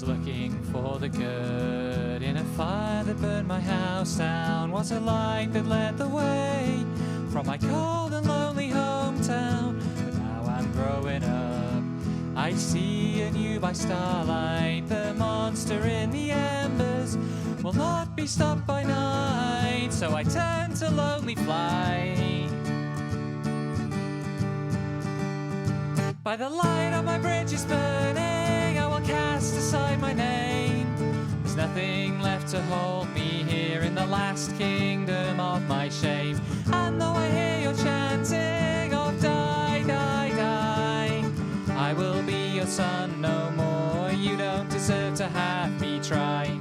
was looking for the good in a fire that burned my house down. Was a light that led the way from my cold and lonely hometown. But now I'm growing up, I see anew by starlight. The monster in the embers will not be stopped by night. So I turn to lonely flight. By the light on my bridge is burning, I will cast aside my name. There's nothing left to hold me here in the last kingdom of my shame. And though I hear your chanting of die, die, die, I will be your son no more. You don't deserve to have me try.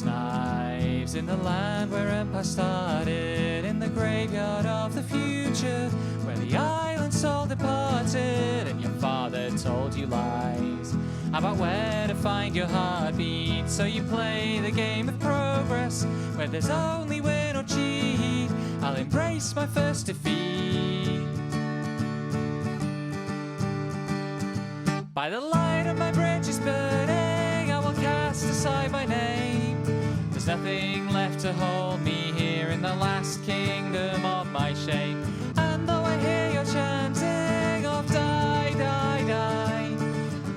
Knives in the land where empire started, in the graveyard of the future, where the island soul departed, and your father told you lies about where to find your heartbeat. So you play the game of progress, where there's only win or cheat. I'll embrace my first defeat. By the light of my bridge is burning, I will cast aside my name. There's nothing left to hold me here in the last kingdom of my shame. And though I hear your chanting of die, die, die,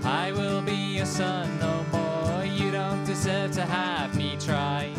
I will be your son no more. You don't deserve to have me try.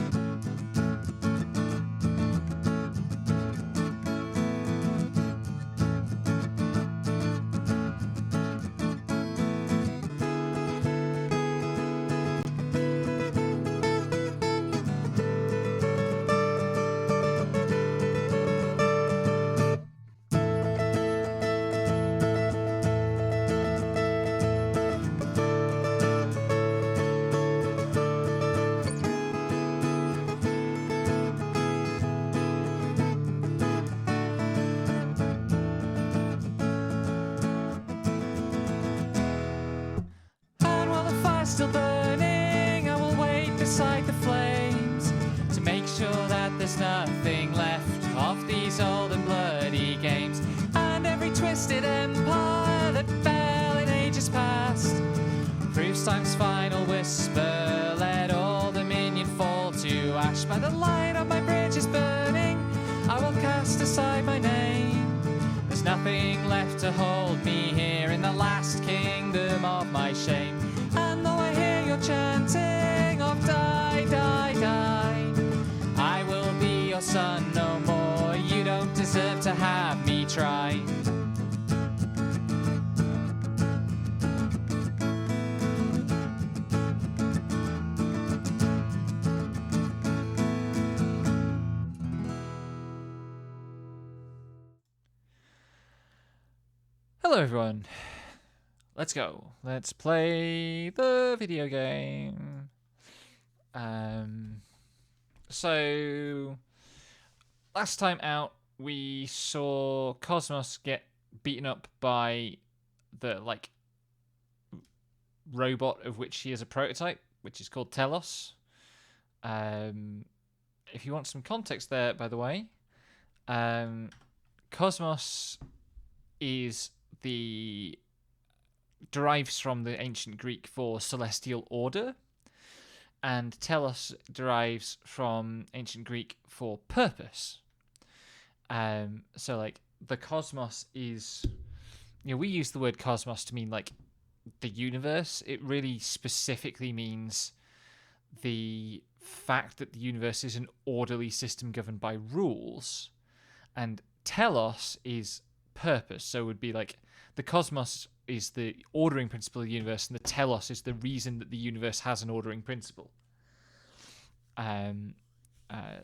Still burning, I will wait beside the flames to make sure that there's nothing left of these old and bloody games. And every twisted empire that fell in ages past proves time's final whisper, let all dominion fall to ash. By the light on my bridge is burning, I will cast aside my name. There's nothing left to hold me here in the last kingdom of my shame. And though I hear your chanting of die, die, die, I will be your son no more. You don't deserve to have me try. Hello everyone. Let's go. Let's play the video game. So last time out, we saw Cosmos get beaten up by the robot of which he is a prototype, which is called Telos. If you want some context there, by the way, Cosmos is derives from the ancient Greek for celestial order, and Telos derives from ancient Greek for purpose. So like the cosmos is, we use the word cosmos to mean like the universe. It really specifically means the fact that the universe is an orderly system governed by rules, and Telos is purpose. So it would be like the cosmos is the ordering principle of the universe, and the telos is the reason that the universe has an ordering principle.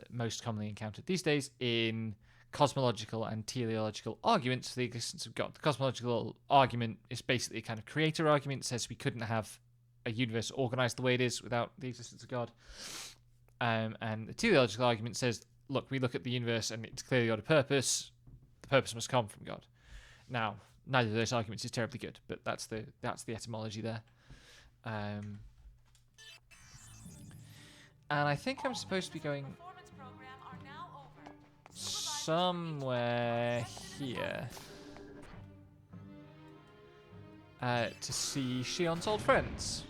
Most commonly encountered these days in cosmological and teleological arguments for the existence of God. The cosmological argument is basically a kind of creator argument. It says we couldn't have a universe organized the way it is without the existence of God. And the teleological argument says, look, we look at the universe and it's clearly got a purpose. The purpose must come from God. Now, neither of those arguments is terribly good, but that's the etymology there. And I think I'm supposed to be going somewhere here to see Shion's old friends.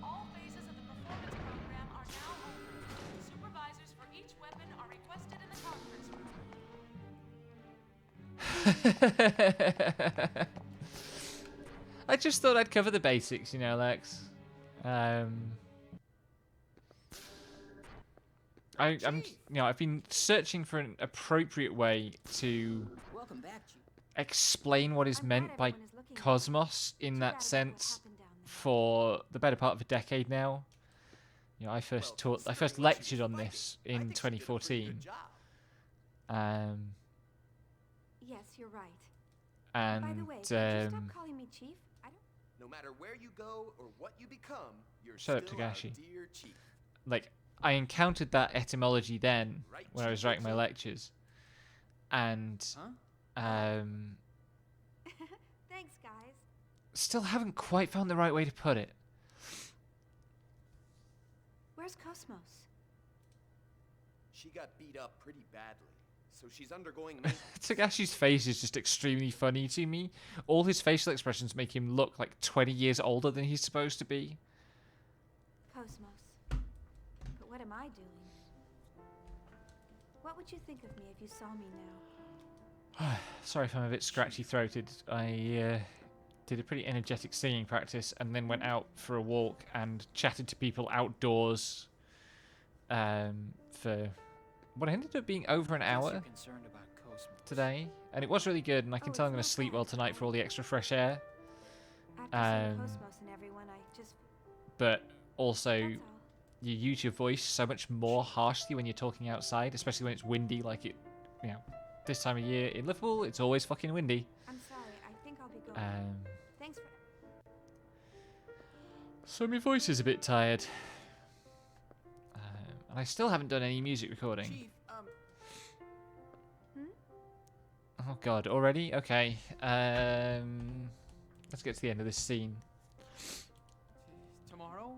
All phases of the performance program are now over. Supervisors for each weapon are requested in the conference room. I just thought I'd cover the basics, you know, Lex. I've been searching for an appropriate way to explain what is meant by cosmos in that sense for the better part of a decade now. You know, I first lectured on this in 2014. Yes, you're right. And by the way, could you stop calling me Chief? No matter where you go or what you become, you're shut up, still Togashi. our dear chief. Like, I encountered that etymology then when I was writing my lectures, and Thanks, guys. still haven't quite found the right way to put it. Where's Cosmos? She got beat up pretty badly, so she's undergoing maintenance. Togashi's face is just extremely funny to me. All his facial expressions make him look like 20 years older than he's supposed to be. Cosmos. But what am I doing? What would you think of me if you saw me now? Sorry if I'm a bit scratchy-throated. I did a pretty energetic singing practice and then went out for a walk and chatted to people outdoors for what ended up being over an hour today. And it was really good, and I can tell I'm going to sleep well tonight for all the extra fresh air. After seeing Cosmos and everyone, I just... But also, That's all. you use your voice so much more harshly when you're talking outside, especially when it's windy, like it, you know, this time of year in Liverpool, it's always fucking windy. I'm sorry, I think I'll be going. Thanks for... So my voice is a bit tired. And I still haven't done any music recording. Chief, Oh god, already? Okay. Let's get to the end of this scene. Tomorrow,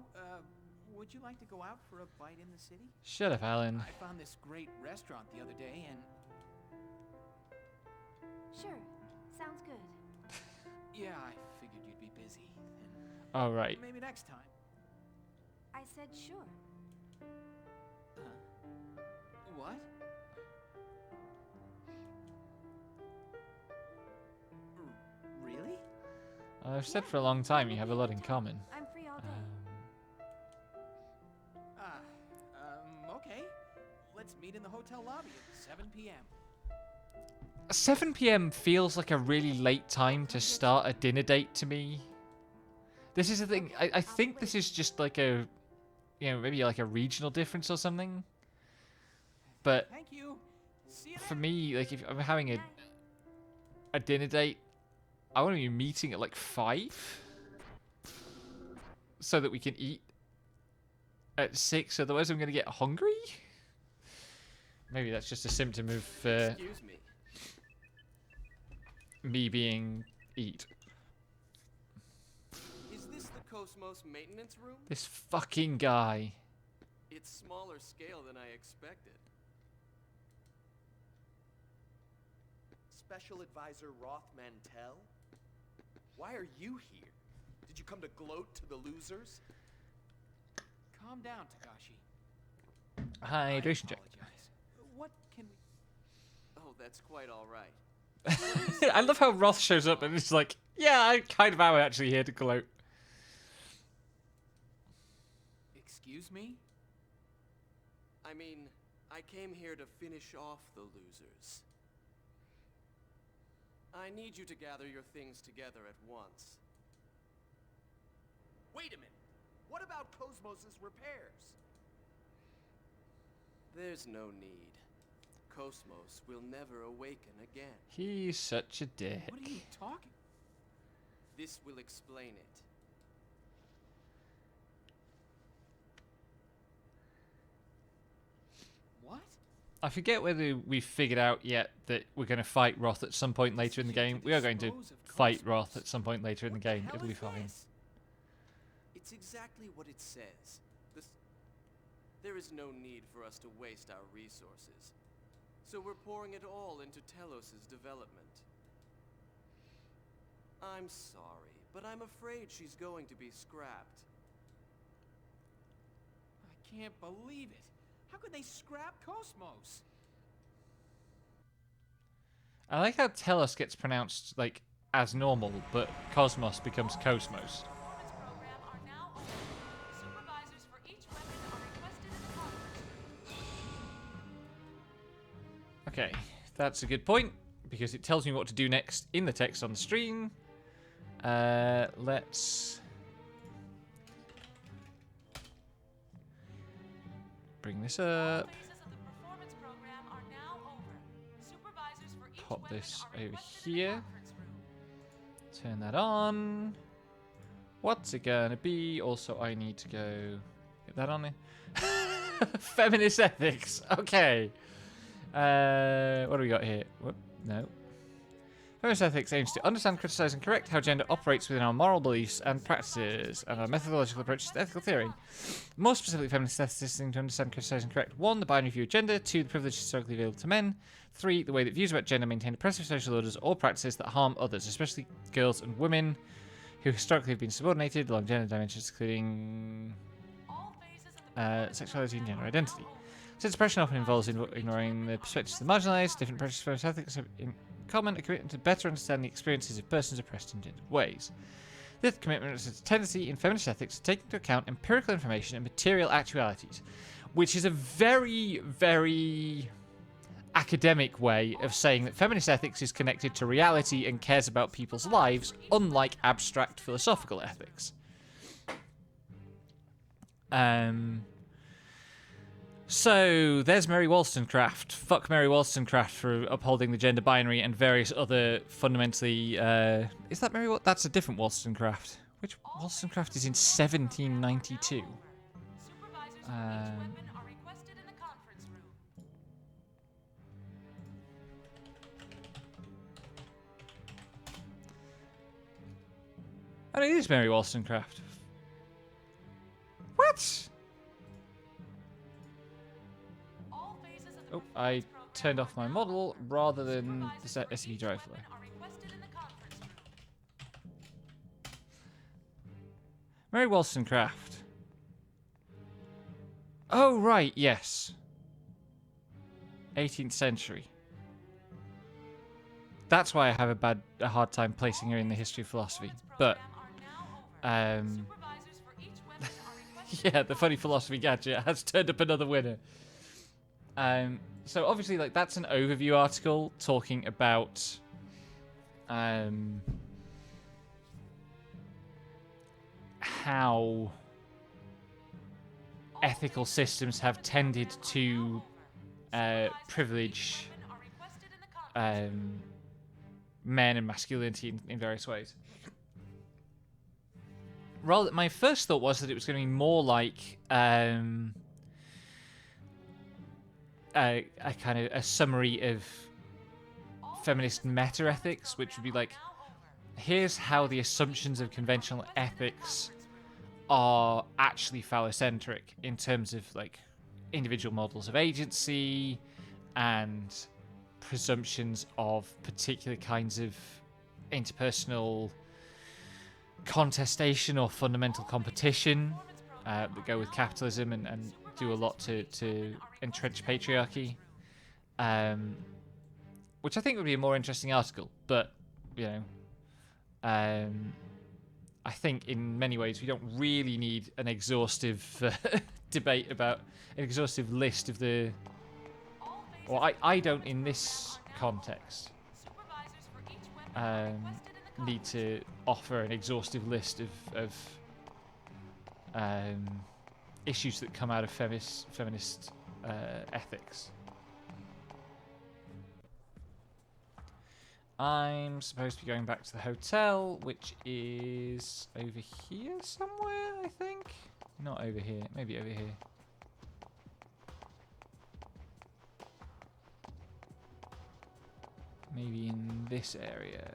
would you like to go out for a bite in the city? Shut up, Alan. I found this great restaurant the other day, and Sure, sounds good. yeah, I figured you'd be busy. Oh, right. Maybe next time. I said sure. What? Really? I've said for a long time you have a lot in common. I'm free all day. Okay. Let's meet in the hotel lobby at 7 p.m. 7 p.m. feels like a really late time to start a dinner date to me. This is the thing. I think this is just like a, you know, maybe like a regional difference or something. But Thank you. See you for there. me, like if I'm having a dinner date, I want to be meeting at like 5 so that we can eat at 6. Otherwise, I'm going to get hungry. Maybe that's just a symptom of excuse me. me being eat. Is this the Cosmos maintenance room? This fucking guy. It's smaller scale than I expected. Special Advisor Roth Mantell? Why are you here? Did you come to gloat to the losers? Calm down, Takashi. Hydration check. Apologize. What can we... Oh, that's quite all right. I love how Roth shows up and it's like, yeah, I kind of am actually here to gloat. Excuse me? I mean, I came here to finish off the losers. I need you to gather your things together at once. Wait a minute! What about Cosmos's repairs? There's no need. Cosmos will never awaken again. He's such a dick. What are you talking? This will explain it. What? I forget whether we've figured out yet that we're going to fight Roth at some point later in the game. We are going to fight Roth at some point later in the game. It'll be fine. It's exactly what it says. There is no need for us to waste our resources. So we're pouring it all into Telos's development. I'm sorry, but I'm afraid she's going to be scrapped. I can't believe it. How could they scrap Cosmos? I like how Telos gets pronounced like as normal, but Cosmos becomes Cosmos. Performance program are now open. Supervisors for each weapon are requested in the conference room. Okay, that's a good point because it tells me what to do next in the text on the screen. Let's bring this All up. phases of the performance program are now over. Supervisors for each Pop weapon this are over requested in the here. conference room. Turn that on. What's it gonna be? Also, I need to go get that on there. Feminist ethics. Okay. What do we got here? Whoop, no. Feminist ethics aims to understand, criticize, and correct how gender operates within our moral beliefs and practices, and our methodological approaches to ethical theory. More specifically, feminist ethics aim to understand, criticize, and correct 1. The binary view of gender. 2. The privilege historically available to men. 3. The way that views about gender maintain oppressive social orders or practices that harm others, especially girls and women, who historically have been subordinated along gender dimensions, including All phases of the sexuality and gender identity. Since oppression often involves ignoring the perspectives of the marginalized, different approaches to feminist ethics have in common a commitment to better understand the experiences of persons oppressed in gendered ways. This commitment is a tendency in feminist ethics to take into account empirical information and material actualities, which is a very, very academic way of saying that feminist ethics is connected to reality and cares about people's lives, unlike abstract philosophical ethics. So, there's Mary Wollstonecraft. Fuck Mary Wollstonecraft for upholding the gender binary and various other fundamentally... is that Mary That's a different Wollstonecraft. Which Wollstonecraft is in 1792? Supervisors for each weapon are requested in the conference room. Oh, it is Mary Wollstonecraft. What? All phases of the Oh, I performance program turned off my are now model over. rather than the Supervisors for SCP each drive weapon flow. are requested in the conference room. Mary Wollstonecraft. Oh, right, yes. 18th century. That's why I have a hard time placing her in the history of philosophy. But, Supervisors for each weapon are requested yeah, the funny philosophy gadget has turned up another winner. So obviously, like, that's an overview article talking about how ethical systems have tended to privilege men and masculinity in various ways. Rather, my first thought was that it was going to be more like a kind of a summary of feminist meta-ethics, which would be like, here's how the assumptions of conventional ethics are actually phallocentric in terms of like individual models of agency and presumptions of particular kinds of interpersonal contestation or fundamental competition that go with capitalism and do a lot to entrench patriarchy, which I think would be a more interesting article. But, you know, I think in many ways we don't really need an exhaustive debate about an exhaustive list of the... Well, I don't in this context need to offer an exhaustive list of issues that come out of feminist ethics. I'm supposed to be going back to the hotel, which is over here somewhere, I think. Not over here, maybe over here. Maybe in this area.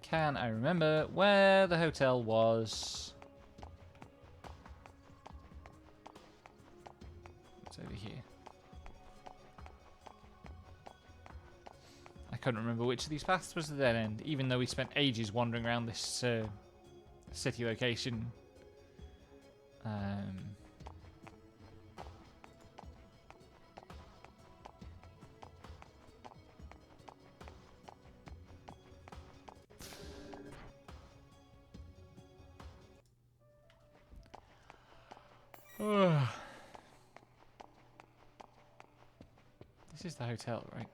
can I remember where the hotel was? It's over here. I couldn't remember which of these paths was the dead end, even though we spent ages wandering around this city location. This is the hotel, right?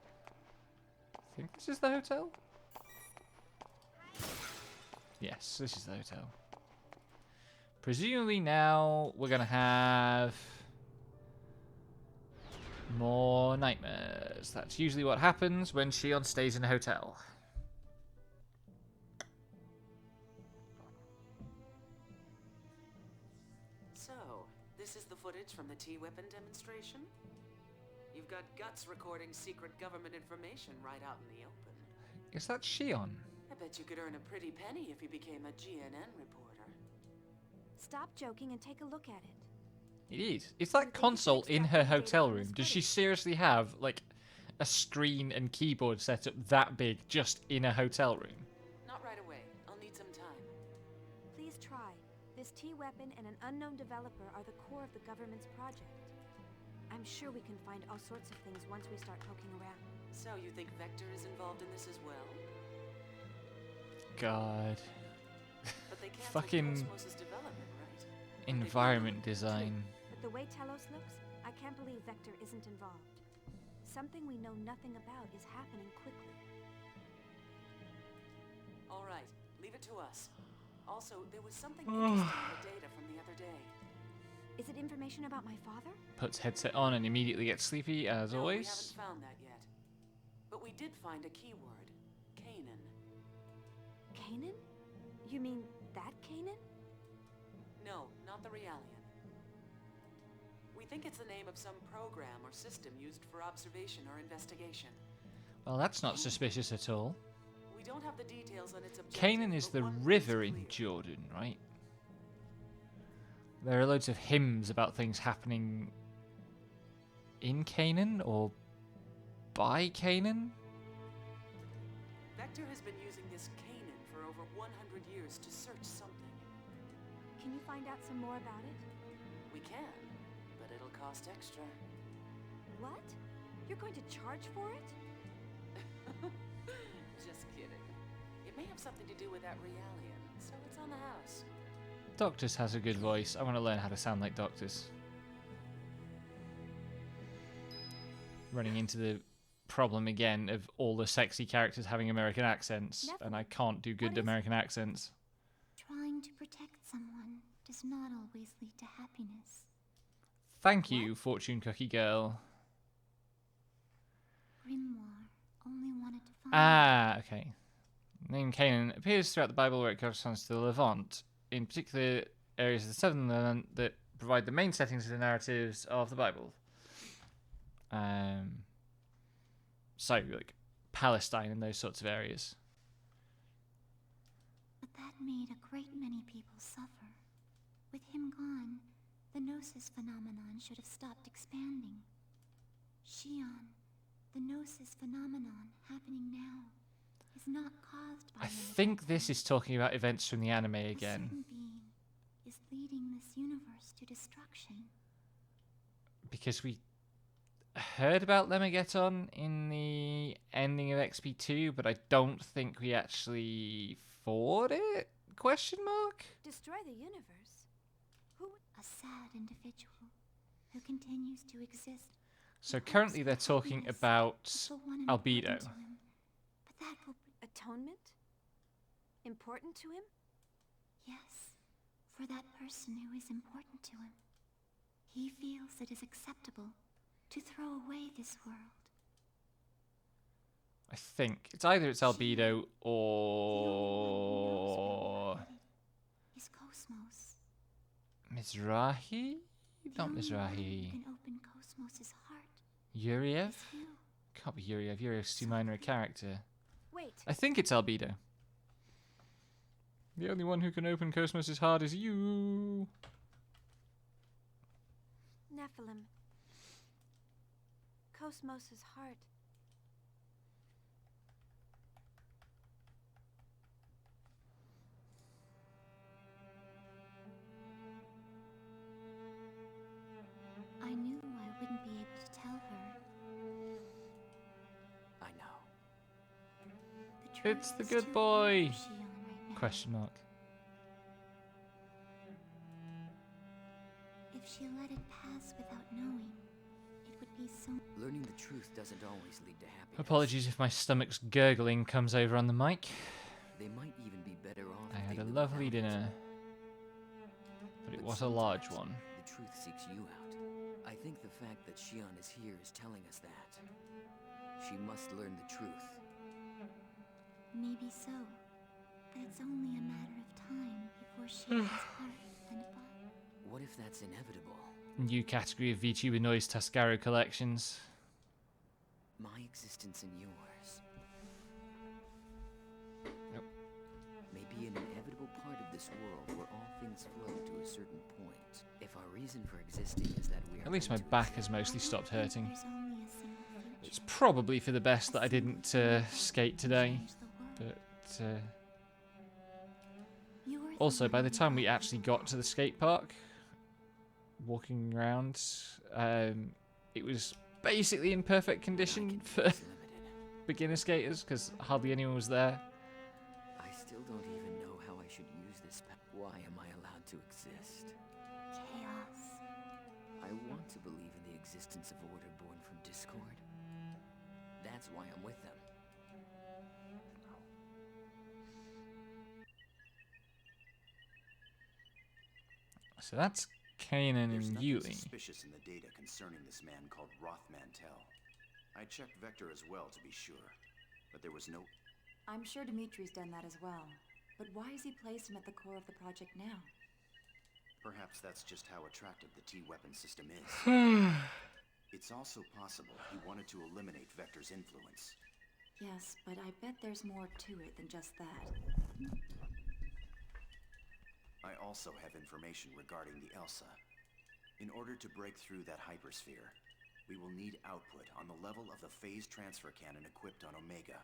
I think this is the hotel? Yes, this is the hotel. Presumably now we're going to have more nightmares. That's usually what happens when Shion stays in a hotel. So, this is the footage from the T-weapon demonstration? You've got guts recording secret government information right out in the open. Is that Shion? I bet you could earn a pretty penny if you became a GNN reporter. Stop joking and take a look at it. It is. It's that console in her hotel room. Does she seriously have, like, a screen and keyboard set up that big just in a hotel room? Not right away. I'll need some time. Please try. This T-weapon and an unknown developer are the core of the government's project. I'm sure we can find all sorts of things once we start poking around. So, you think Vector is involved in this as well? God. But they canceled Fucking Cosmos' development, right? environment design. But the way Telos looks, I can't believe Vector isn't involved. Something we know nothing about is happening quickly. All right, leave it to us. Also, there was something interesting in the data from the other day. Is it information about my father? Puts headset on and immediately gets sleepy, as No, we always. haven't found that yet. But we did find a keyword. Kanan. Kanan? You mean that Kanan? No, not the Realian. We think it's the name of some program or system used for observation or investigation. Well, that's not suspicious at all. We don't have the details on its objective. Canaan is but the one river thing's in clear. Jordan, right? There are loads of hymns about things happening in Canaan or by Canaan. Vector has been using this Kanan for over 100 years to search something. Can you find out some more about it? We can, but it'll cost extra. What? You're going to charge for it? Just kidding. It may have something to do with that Realian, so it's on the house. Doctors has a good voice. I want to learn how to sound like Doctors. Running into the problem again of all the sexy characters having American accents, and I can't do good American accents. Trying to protect someone does not always lead to happiness. Thank you, Fortune Cookie Girl. Grimoire only wanted to find Ah, okay. Name Canaan appears throughout the Bible where it corresponds to the Levant, in particular areas of the Southern Levant that provide the main settings of the narratives of the Bible. So, like, Palestine and those sorts of areas. but that made a great many people suffer. With him gone, the Gnosis phenomenon should have stopped expanding. Shion, the Gnosis phenomenon happening now, is not caused by I an think event. this is talking about events from the anime A again. certain being is leading this universe to destruction. Because we heard about Lemegeton in the ending of XP2, but I don't think we actually fought it? Question mark? Destroy the universe? Who would... A sad individual who continues to exist. So in hopes currently for they're talking happiness about for one albedo. important to him. But that will Atonement? Important to him? yes, for that person who is important to him. He feels it is acceptable to throw away this world. I think it's either it's albedo The only one or who knows about it is Cosmos. Mizrahi? The Not only one who Mizrahi. can open Cosmos's heart Yuriev? is you. Can't be Yuriev. Yuriev's too minor a character. Wait. I think it's albedo. The only one who can open Cosmos' heart is you. Nephilim. Cosmos' heart. I knew I wouldn't be able to tell her. I know. The truth It's the is good too boy. hard for Shion right now. Question mark. If she let it pass without knowing, it would be so. Learning the truth doesn't always lead to happiness. Apologies if my stomach's gurgling comes over on the mic. They might even be better off. I if had they a live lovely without it. dinner, but it But was a large sometimes one. The truth seeks you out. I think the fact that Shion is here is telling us that. She must learn the truth. Maybe so. But it's only a matter of time before Shion's heart and body. What if that's inevitable? New category of VTuber Noise Tascaro collections. My existence and yours. Nope. May be an inevitable part of this world where all things flow to a certain point. If our reason for existing is that we are At least my meant to back has exist, mostly stopped hurting. There's only a single It's future. probably for the best that I didn't skate today, Change the world. but You're the also by one the who time we brought actually me got back. to the skate park, walking around, it was basically in perfect condition for is limited. beginner skaters because hardly anyone was there. I still don't even know how I should use this. Why am I allowed to exist? Chaos. I want to believe in the existence of order born from discord. That's why I'm with them. So that's Kanan There's and nothing Yuli. suspicious in the data concerning this man called Rothmantel. I checked Vector as well to be sure, but there was no... I'm sure Dimitri's done that as well. But why has he placed him at the core of the project now? Perhaps that's just how attractive the T-weapon system is. It's also possible he wanted to eliminate Vector's influence. Yes, but I bet there's more to it than just that. I also have information regarding the Elsa. In order to break through that hypersphere, we will need output on the level of the phase transfer cannon equipped on Omega.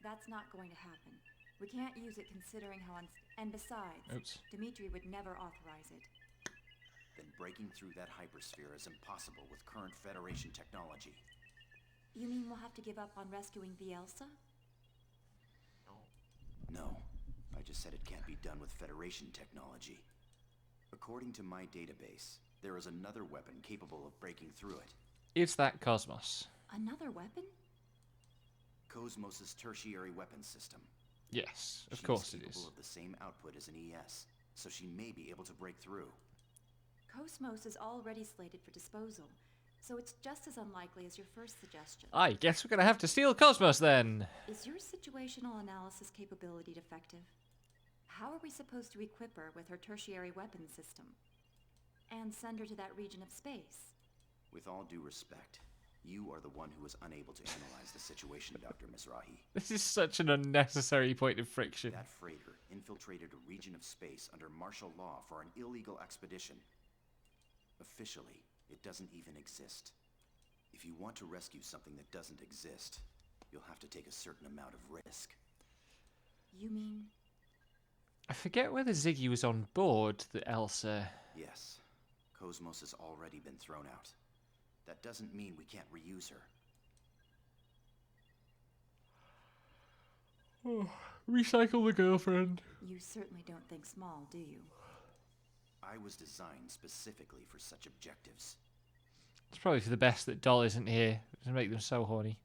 That's not going to happen. We can't use it considering how and besides, Oops. Dimitri would never authorize it. Then breaking through that hypersphere is impossible with current Federation technology. You mean we'll have to give up on rescuing the Elsa? No, I just said it can't be done with Federation technology. According to my database, there is another weapon capable of breaking through it. It's that Cosmos. Another weapon? Cosmos' tertiary weapon system. Yes, of She course is it is. capable of the same output as an ES, so she may be able to break through. Cosmos is already slated for disposal, so it's just as unlikely as your first suggestion. I guess we're gonna have to steal Cosmos then. Is your situational analysis capability defective? How are we supposed to equip her with her tertiary weapon system? And send her to that region of space? With all due respect, you are the one who was unable to analyze the situation, Dr. Mizrahi. This is such an unnecessary point of friction. That freighter infiltrated a region of space under martial law for an illegal expedition. Officially, it doesn't even exist. If you want to rescue something that doesn't exist, you'll have to take a certain amount of risk. You mean I forget whether Ziggy was on board the Elsa. Yes, Cosmos has already been thrown out. That doesn't mean we can't reuse her. Recycle the girlfriend. you certainly don't think small, do you? I was designed specifically for such objectives. It's probably for the best that Doll isn't here to make them so horny.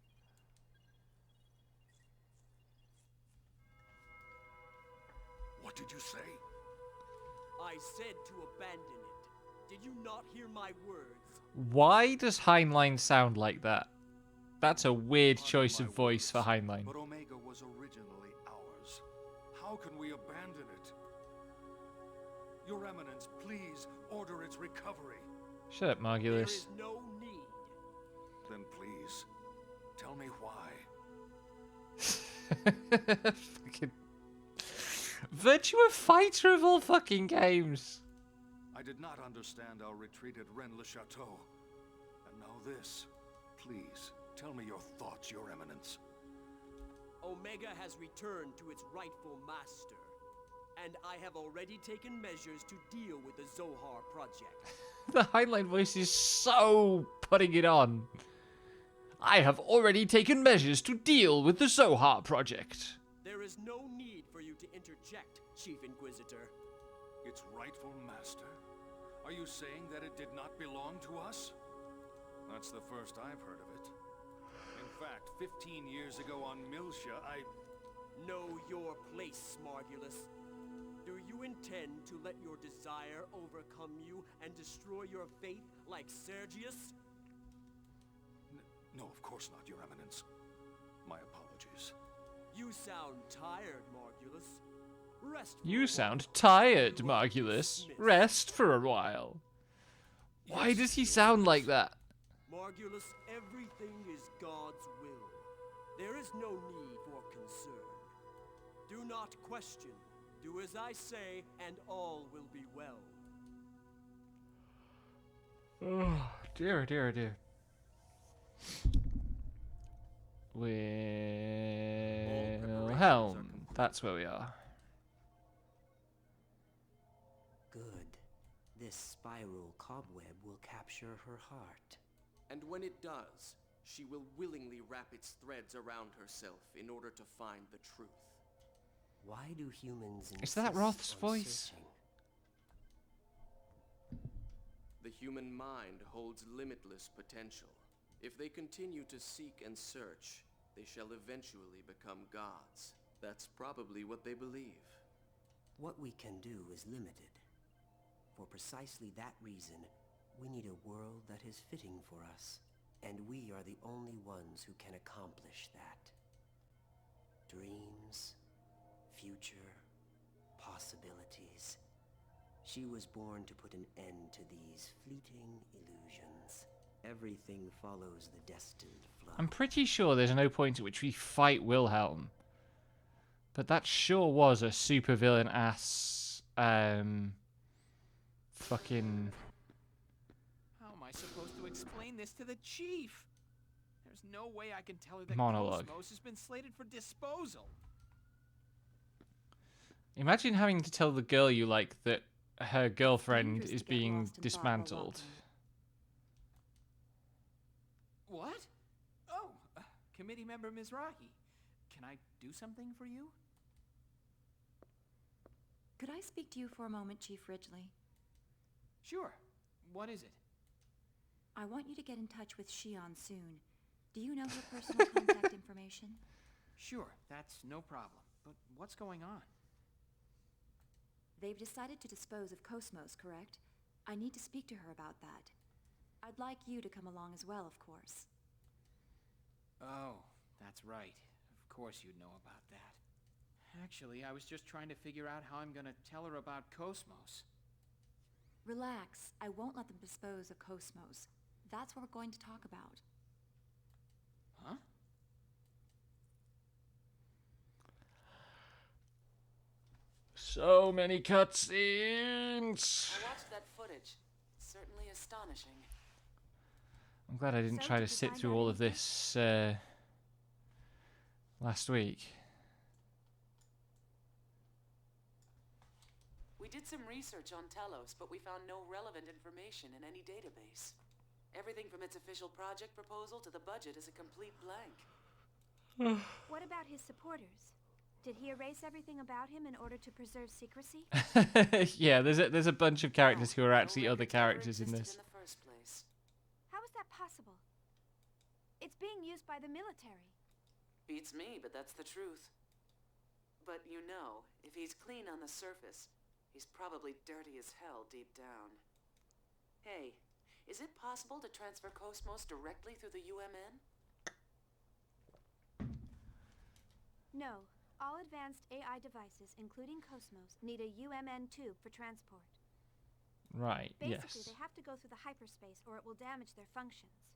What did you say? I said to abandon it. Did you not hear my words? Why does Heinlein sound like that? That's a weird choice of voice for Heinlein. But Omega was originally ours. How can we abandon it? Your Eminence, please order its recovery. Shut up, There Margulis. is no need. Then please, tell me why. Fucking Virtua Fighter of all fucking games. I did not understand our retreat at Rennes-le-Château. And now this. Please, tell me your thoughts, Your Eminence. Omega has returned to its rightful master. And I have already taken measures to deal with the Zohar project. The Heinlein voice is so putting it on. I have already taken measures to deal with the Zohar project. There is no need for you to interject, Chief Inquisitor. Its rightful master? Are you saying that it did not belong to us? That's the first I've heard of it. In fact, 15 years ago on Miltia, I... Know your place, Margulis. Do you intend to let your desire overcome you and destroy your faith like Sergius? No, of course not, Your Eminence. My apologies. You sound tired, Margulis. Rest. You sound tired, Margulis. Rest for a while. Why does he sound like that? Margulis, everything is God's will. There is no need for concern. Do not question. Do as I say, and all will be well. Oh, dear, dear, dear. Wilhelm. That's where we are. Good. This spiral cobweb will capture her heart. And when it does, she will willingly wrap its threads around herself in order to find the truth. Why do humans Is that insist Roth's on voice? searching? The human mind holds limitless potential. If they continue to seek and search, they shall eventually become gods. That's probably what they believe. What we can do is limited. For precisely that reason, we need a world that is fitting for us. And we are the only ones who can accomplish that. Dreams, future, possibilities. She was born to put an end to these fleeting illusions. Everything follows the destined flow. I'm pretty sure there's no point at which we fight Wilhelm. But that sure was a supervillain ass fucking How am I supposed to explain this to the chief? There's no way I can tell her that Monologue. Cosmos has been slated for disposal. Imagine having to tell the girl you like that her girlfriend dangerous is to get being lost in thought while dismantled. walking. What? Oh, committee member Mizrahi. Can I do something for you? Could I speak to you for a moment, Chief Ridgely? Sure. What is it? I want you to get in touch with Shion soon. Do you know her personal contact information? Sure, that's no problem. But what's going on? They've decided to dispose of Cosmos, correct? I need to speak to her about that. I'd like you to come along as well, of course. Oh, that's right. Of course you'd know about that. Actually, I was just trying to figure out how I'm gonna tell her about Cosmos. Relax. I won't let them dispose of Cosmos. That's what we're going to talk about. Huh? So many cutscenes. I watched that footage. Certainly astonishing. I'm glad I didn't So, try to did you sit find through out all of anything? this last week. We did some research on Talos, but we found no relevant information in any database. Everything from its official project proposal to the budget is a complete blank. What about his supporters? Did he erase everything about him in order to preserve secrecy? Yeah, there's a bunch of characters who are No actually other records ever characters in existed this. in the first place. How is that possible? It's being used by the military. Beats me, but that's the truth. But you know, if he's clean on the surface, he's probably dirty as hell deep down. Hey, is it possible to transfer Cosmos directly through the UMN? No. All advanced AI devices, including Cosmos, need a UMN tube for transport. Right, Basically, yes. they have to go through the hyperspace or it will damage their functions.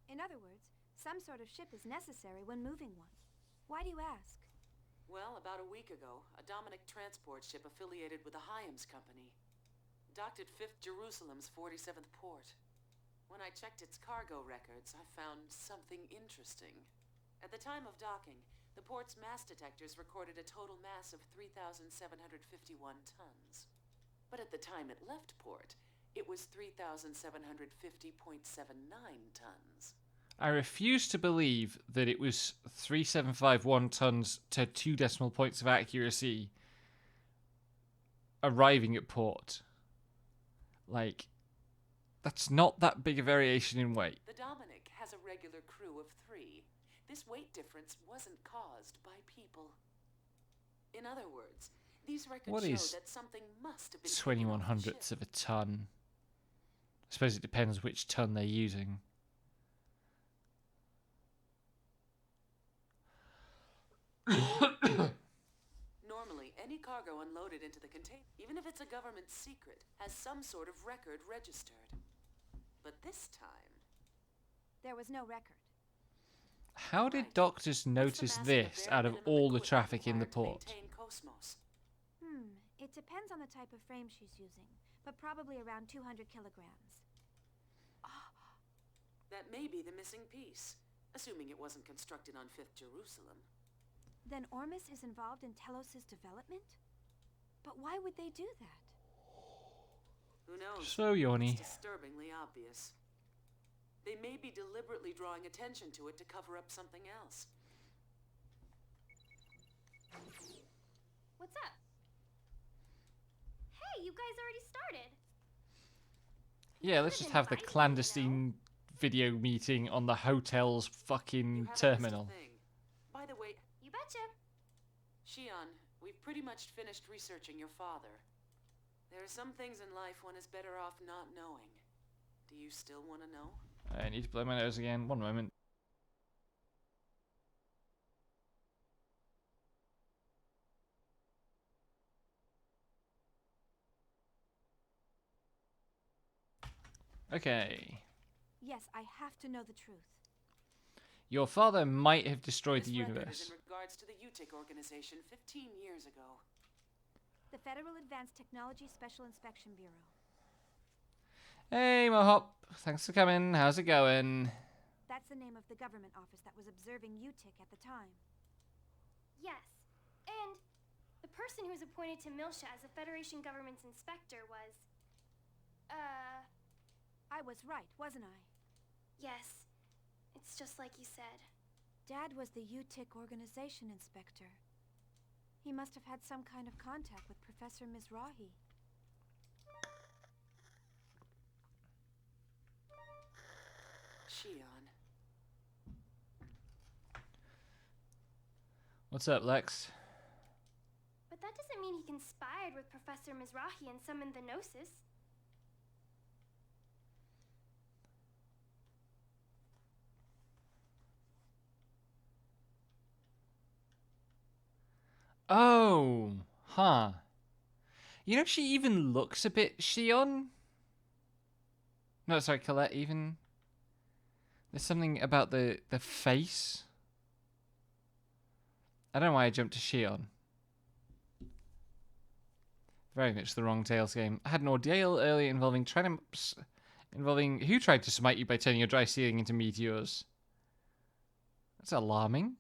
In other words, some sort of ship is necessary when moving one. Why do you ask? Well, about a week ago, a Dominic transport ship affiliated with the Hyams Company docked at 5th Jerusalem's 47th port. When I checked its cargo records, I found something interesting. At the time of docking, the port's mass detectors recorded a total mass of 3,751 tons. But at the time it left port, it was 3,750.79 tons. I refuse to believe that it was 3751 tons to 2 decimal points of accuracy arriving at port. Like, that's not that big a variation in weight. The Dominic has a regular crew of 3. This weight difference wasn't caused by people. In other words, these records show that something must have been 21 hundredths of a ton? I suppose it depends which ton they're using. Normally, any cargo unloaded into the container, even if it's a government secret, has some sort of record registered. But this time... There was no record. How did doctors notice this out of all the traffic in the port? It depends on the type of frame she's using, but probably around 200 kilograms. That may be the missing piece, assuming it wasn't constructed on 5th Jerusalem. Then Ormus is involved in Telos' development? But why would they do that? Who knows? So yawny. It's disturbingly obvious. They may be deliberately drawing attention to it to cover up something else. What's up? Hey, you guys already started. Yeah, let's just have the clandestine video meeting on the hotel's fucking terminal. By the way, you betcha. Shion, we've pretty much finished researching your father. There are some things in life one is better off not knowing. Do you still want to know? I need to blow my nose again. One moment. Okay. Yes, I have to know the truth. Your father might have destroyed the This record universe. is in regards to the UTIC organization 15 years ago. The Federal Advanced Technology Special Inspection Bureau. Hey, Mohop. Thanks for coming. How's it going? That's the name of the government office that was observing UTIC at the time. Yes. And the person who was appointed to Milsha as the Federation government's inspector was... I was right, wasn't I? Yes. It's just like you said. Dad was the UTIC organization inspector. He must have had some kind of contact with Professor Mizrahi. Shion. What's up, Lex? But that doesn't mean he conspired with Professor Mizrahi and summoned the Gnosis. Oh, huh. You know, she even looks a bit Shion. No, sorry, Colette, even. There's something about the face. I don't know why I jumped to Shion. Very much the wrong Tales game. I had an ordeal earlier involving who tried to smite you by turning your dry ceiling into meteors. That's alarming.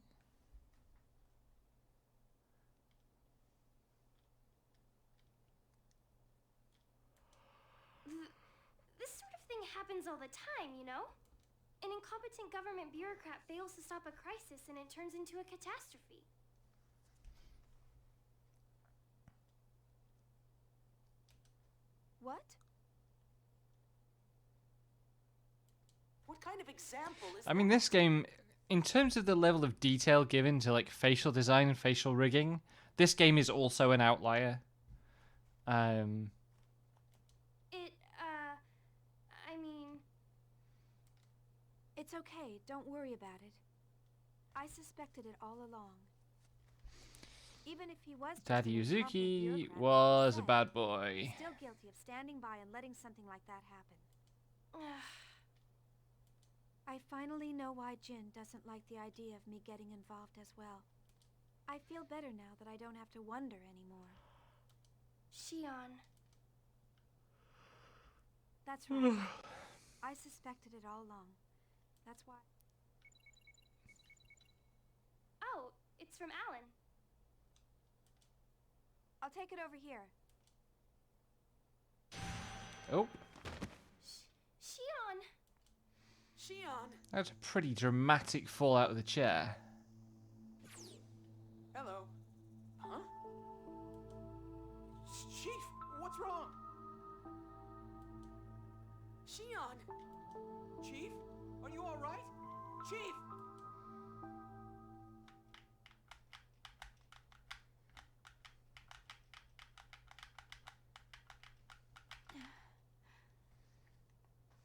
This sort of thing happens all the time, you know? An incompetent government bureaucrat fails to stop a crisis and it turns into a catastrophe. What? What kind of example is I mean, this game, in terms of the level of detail given to like facial design and facial rigging, this game is also an outlier. I mean... It's okay, don't worry about it. I suspected it all along. Even if he was just Daddy an incompetent Yuzuki bureaucrat, was a like you bad said, boy. he's still guilty of standing by and letting something like that happen. I finally know why Jin doesn't like the idea of me getting involved as well. I feel better now that I don't have to wonder anymore. Shion. That's right. I suspected it all along. That's why... Oh, it's from Alan. I'll take it over here. Oh, Shion! Shion! that's a pretty dramatic fall out of the chair. Hello. Huh? Chief, what's wrong? Shion! Chief, are you all right? Chief!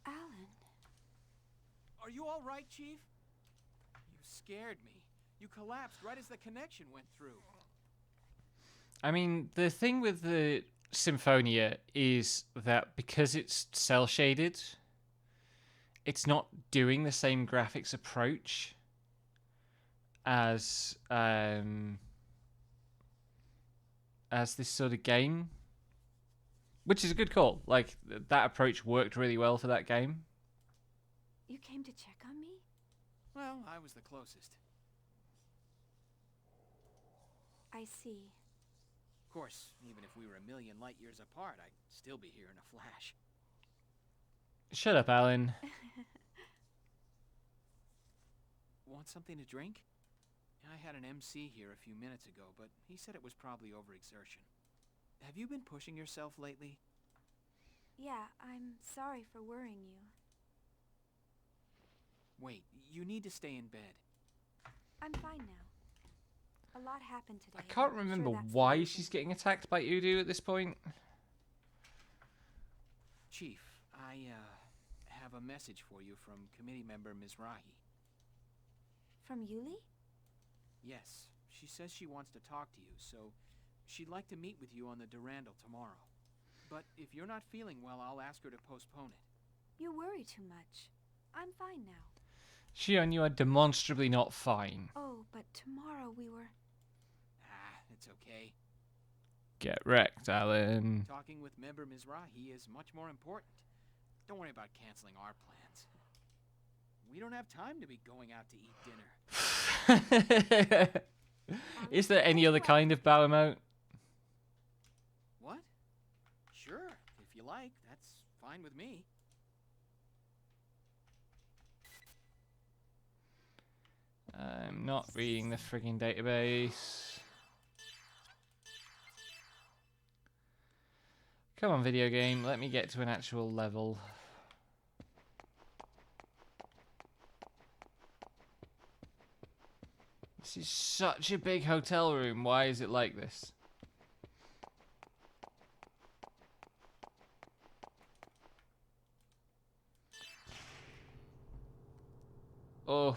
Alan. Are you all right, Chief? You scared me. You collapsed right as the connection went through. I mean, the thing with the Symphonia is that because it's cell shaded, it's not doing the same graphics approach as this sort of game, which is a good call. Like, that approach worked really well for that game. You came to check on me? Well, I was the closest. I see. Of course, even if we were a million light years apart, I'd still be here in a flash. Shut up, Alan. Want something to drink? I had an MC here a few minutes ago, but he said it was probably overexertion. Have you been pushing yourself lately? Yeah, I'm sorry for worrying you. Wait, you need to stay in bed. I'm fine now. A lot happened today. I can't and I'm remember sure that's the why reason. she's getting attacked by Udo at this point. Chief, I have a message for you from committee member Mizrahi. From Yuli? Yes, she says she wants to talk to you, so she'd like to meet with you on the Durandal tomorrow. But if you're not feeling well, I'll ask her to postpone it. You worry too much. I'm fine now. Shion, you are demonstrably not fine. Oh, but tomorrow we were... Ah, it's okay. Get wrecked, Alan. Talking with member Mizrahi is much more important. Don't worry about canceling our plans. We don't have time to be going out to eat dinner. Is there any other kind of Balamount? What? Sure, if you like, that's fine with me. I'm not reading the frigging database. Come on, video game. Let me get to an actual level. This is such a big hotel room. Why is it like this? Oh,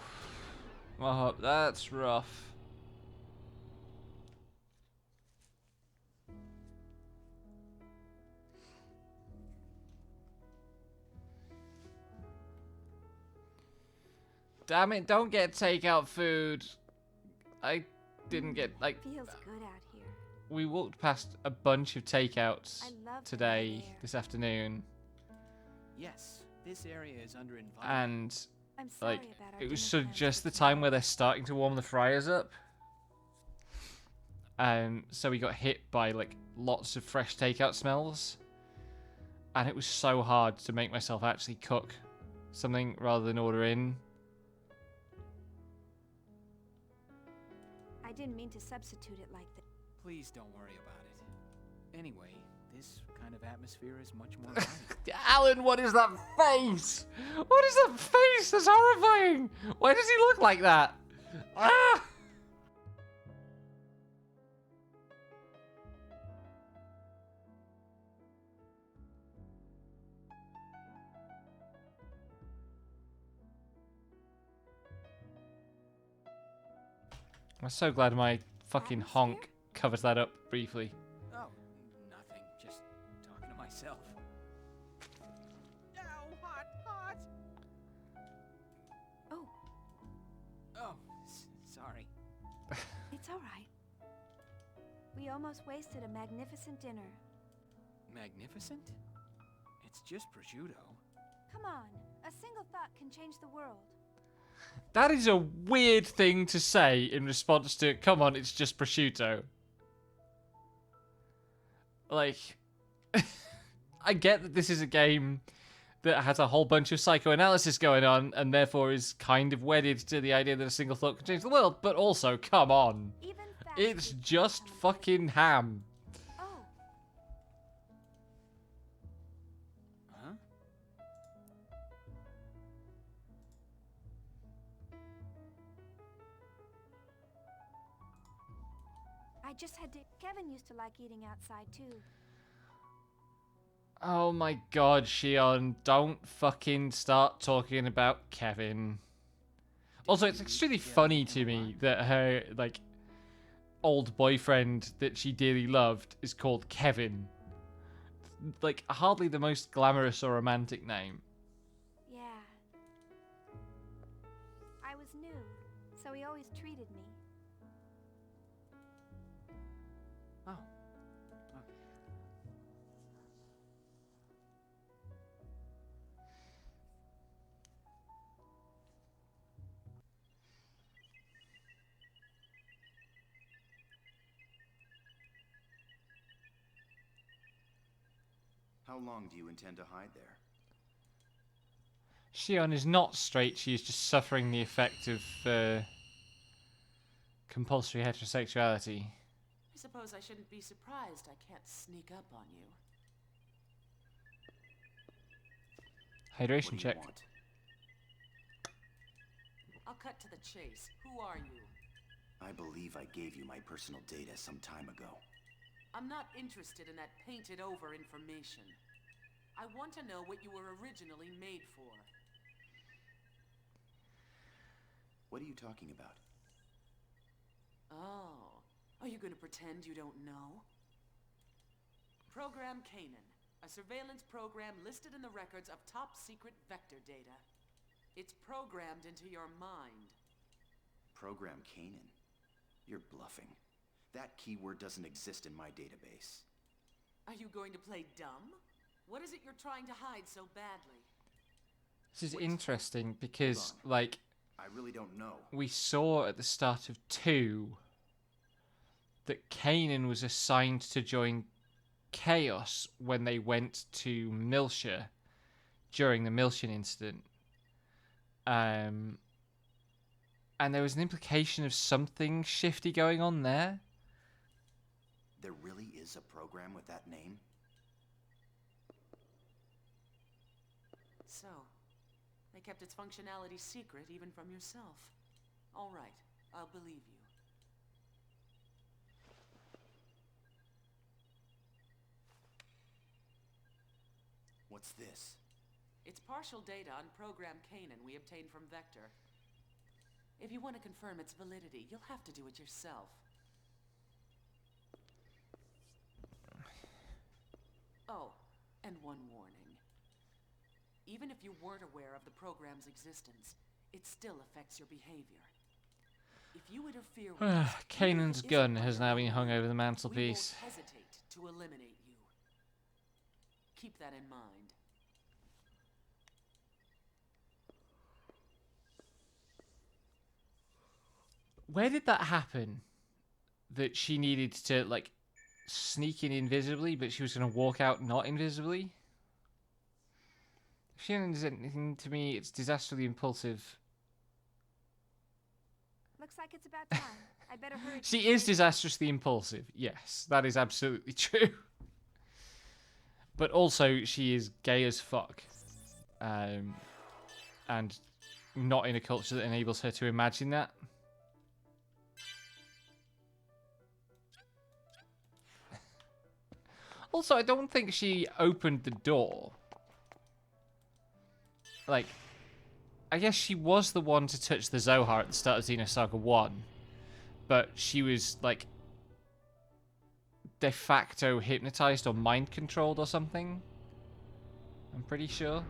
that's rough. Damn it, don't get takeout food. I didn't get, like... Feels good out here. We walked past a bunch of takeouts I love today, the air. this afternoon. Yes, this area is under invited. And, I'm sorry like, about our it was dinner sort of plans just for the time tomorrow. where they're starting to warm the fryers up. So we got hit by, like, lots of fresh takeout smells. And it was so hard to make myself actually cook something rather than order in. I didn't mean to substitute it like that. Please don't worry about it. Anyway, this kind of atmosphere is much more inviting. Alan, what is that face? What is that face? That's horrifying. Why does he look like that? Ah! I'm so glad my fucking honk covers that up briefly. Oh, nothing. Just talking to myself. Ow, hot, hot. Oh, Oh, sorry. it's all right. we almost wasted a magnificent dinner. Magnificent? It's just prosciutto. Come on, a single thought can change the world. That is a weird thing to say in response to, come on, it's just prosciutto. Like, I get that this is a game that has a whole bunch of psychoanalysis going on and therefore is kind of wedded to the idea that a single thought can change the world, but also, come on. Even fast It's food just can become fucking ham. Oh, Huh? I just had to. Kevin used to like eating outside too. Oh my god, Shion, don't fucking start talking about Kevin. Also, it's extremely funny to me that her, like, old boyfriend that she dearly loved is called Kevin. Like, hardly the most glamorous or romantic name. Yeah. I was new, so he always treated me. Oh. How long do you intend to hide there? Shion is not straight, she is just suffering the effect of compulsory heterosexuality. I suppose I shouldn't be surprised I can't sneak up on you. Hydration What do you check. want? I'll cut to the chase. Who are you? I believe I gave you my personal data some time ago. I'm not interested in that painted-over information. I want to know what you were originally made for. What are you talking about? Oh, are you going to pretend you don't know? Program Canaan, a surveillance program listed in the records of top-secret vector data. It's programmed into your mind. Program Canaan? You're bluffing. That keyword doesn't exist in my database. Are you going to play dumb? What is it you're trying to hide so badly? This is Wait. interesting because, Hold on. like, I really don't know. we saw at the start of 2 that Kanan was assigned to join Chaos when they went to Milsha during the Milshan incident. And there was an implication of something shifty going on there. There really is a program with that name? So, they kept its functionality secret even from yourself. All right, I'll believe you. What's this? It's partial data on Program Canaan we obtained from Vector. If you want to confirm its validity, you'll have to do it yourself. Oh, and one warning. Even if you weren't aware of the program's existence, it still affects your behavior. If you interfere with us, Kanan's gun has now been hung over the we mantelpiece. won't hesitate to eliminate you. Keep that in mind. Where did that happen? That she needed to, like, sneak in invisibly, but she was going to walk out not invisibly? If she does anything to me, it's disastrously impulsive. Looks like it's about time. I better hurry. She is disastrously impulsive. Yes, that is absolutely true. But also, she is gay as fuck. And not in a culture that enables her to imagine that. Also, I don't think she opened the door. Like, I guess she was the one to touch the Zohar at the start of Xenosaga 1. But she was, like, de facto hypnotized or mind controlled or something. I'm pretty sure.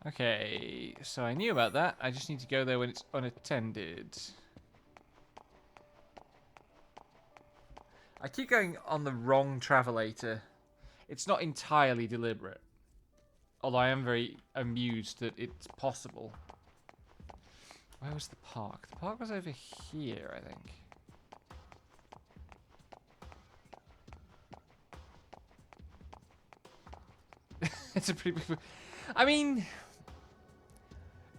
Okay, so I knew about that. I just need to go there when it's unattended. I keep going on the wrong travelator. It's not entirely deliberate. Although I am very amused that it's possible. Where was the park? The park was over here, I think. It's a pretty big... I mean...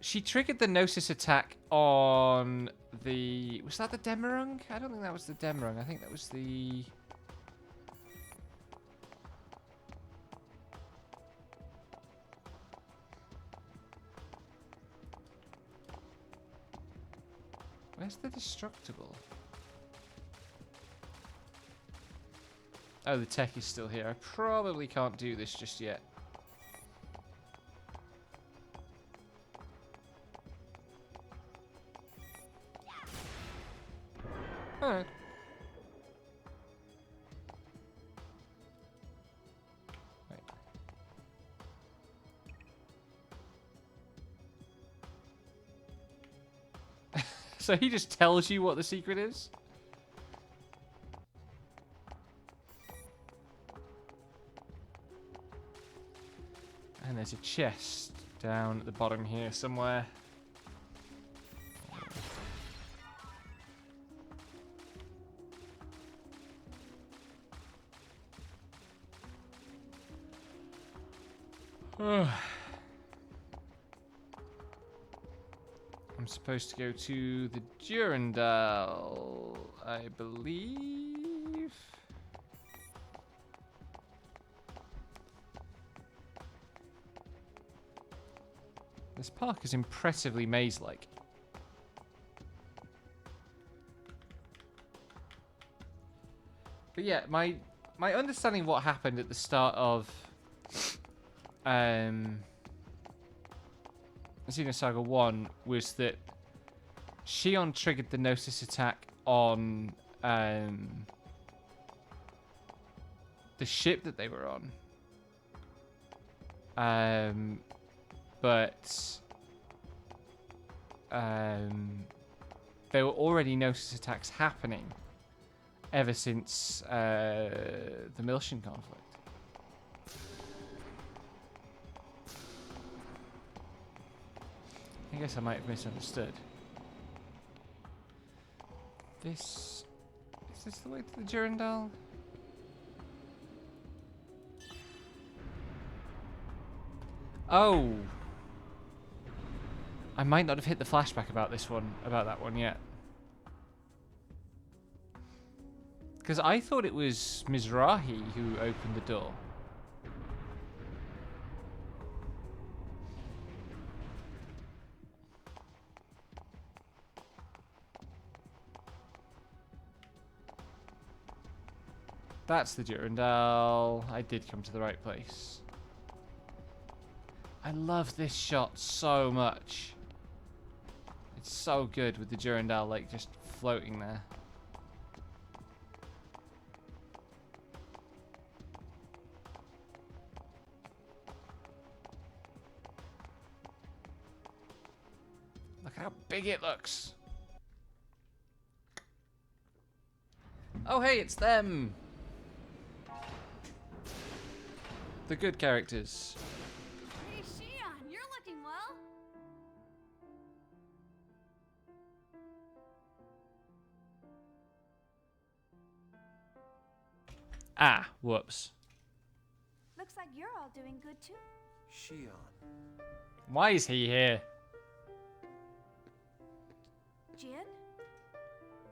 She triggered the Gnosis attack on the... Was that the Demerung? I don't think that was the Demerung. I think that was the... Where's the Destructible? Oh, the tech is still here. I probably can't do this just yet. Alright. Wait. So he just tells you what the secret is? And there's a chest down at the bottom here somewhere. I'm supposed to go to the Durandal, I believe. This park is impressively maze-like. But yeah, my understanding of what happened at the start of Xenosaga 1 was that Shion triggered the Gnosis attack on the ship that they were on. But there were already Gnosis attacks happening ever since the Miltian conflict. I guess I might have misunderstood. Is this the way to the Durandal? Oh! I might not have hit the flashback about that one yet. Because I thought it was Mizrahi who opened the door. That's the Durandal. I did come to the right place. I love this shot so much. It's so good with the Durandal, like, just floating there. Look how big it looks. Oh, hey, it's them. The good characters. Hey, Shion, you're looking well. Ah, whoops. Looks like you're all doing good too. Shion. Why is he here? Jin?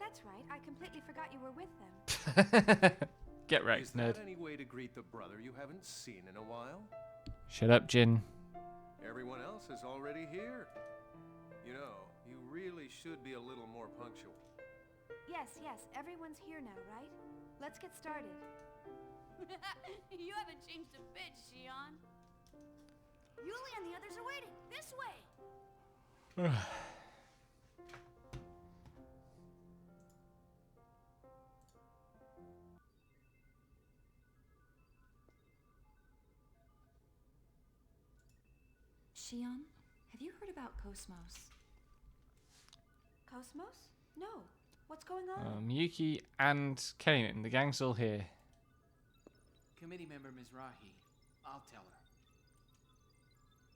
That's right, I completely forgot you were with them. Get wrecked, Is nerd. that any way to greet the brother you haven't seen in a while? Shut up, Jin. Everyone else is already here. You know, you really should be a little more punctual. Yes, everyone's here now, right? Let's get started. You haven't changed a bit, Shion. Yuli and the others are waiting. This way. Shion, have you heard about Cosmos? Cosmos? No. What's going on? Miyuki and Kanan, the gang's all here. Committee member Mizrahi. I'll tell her.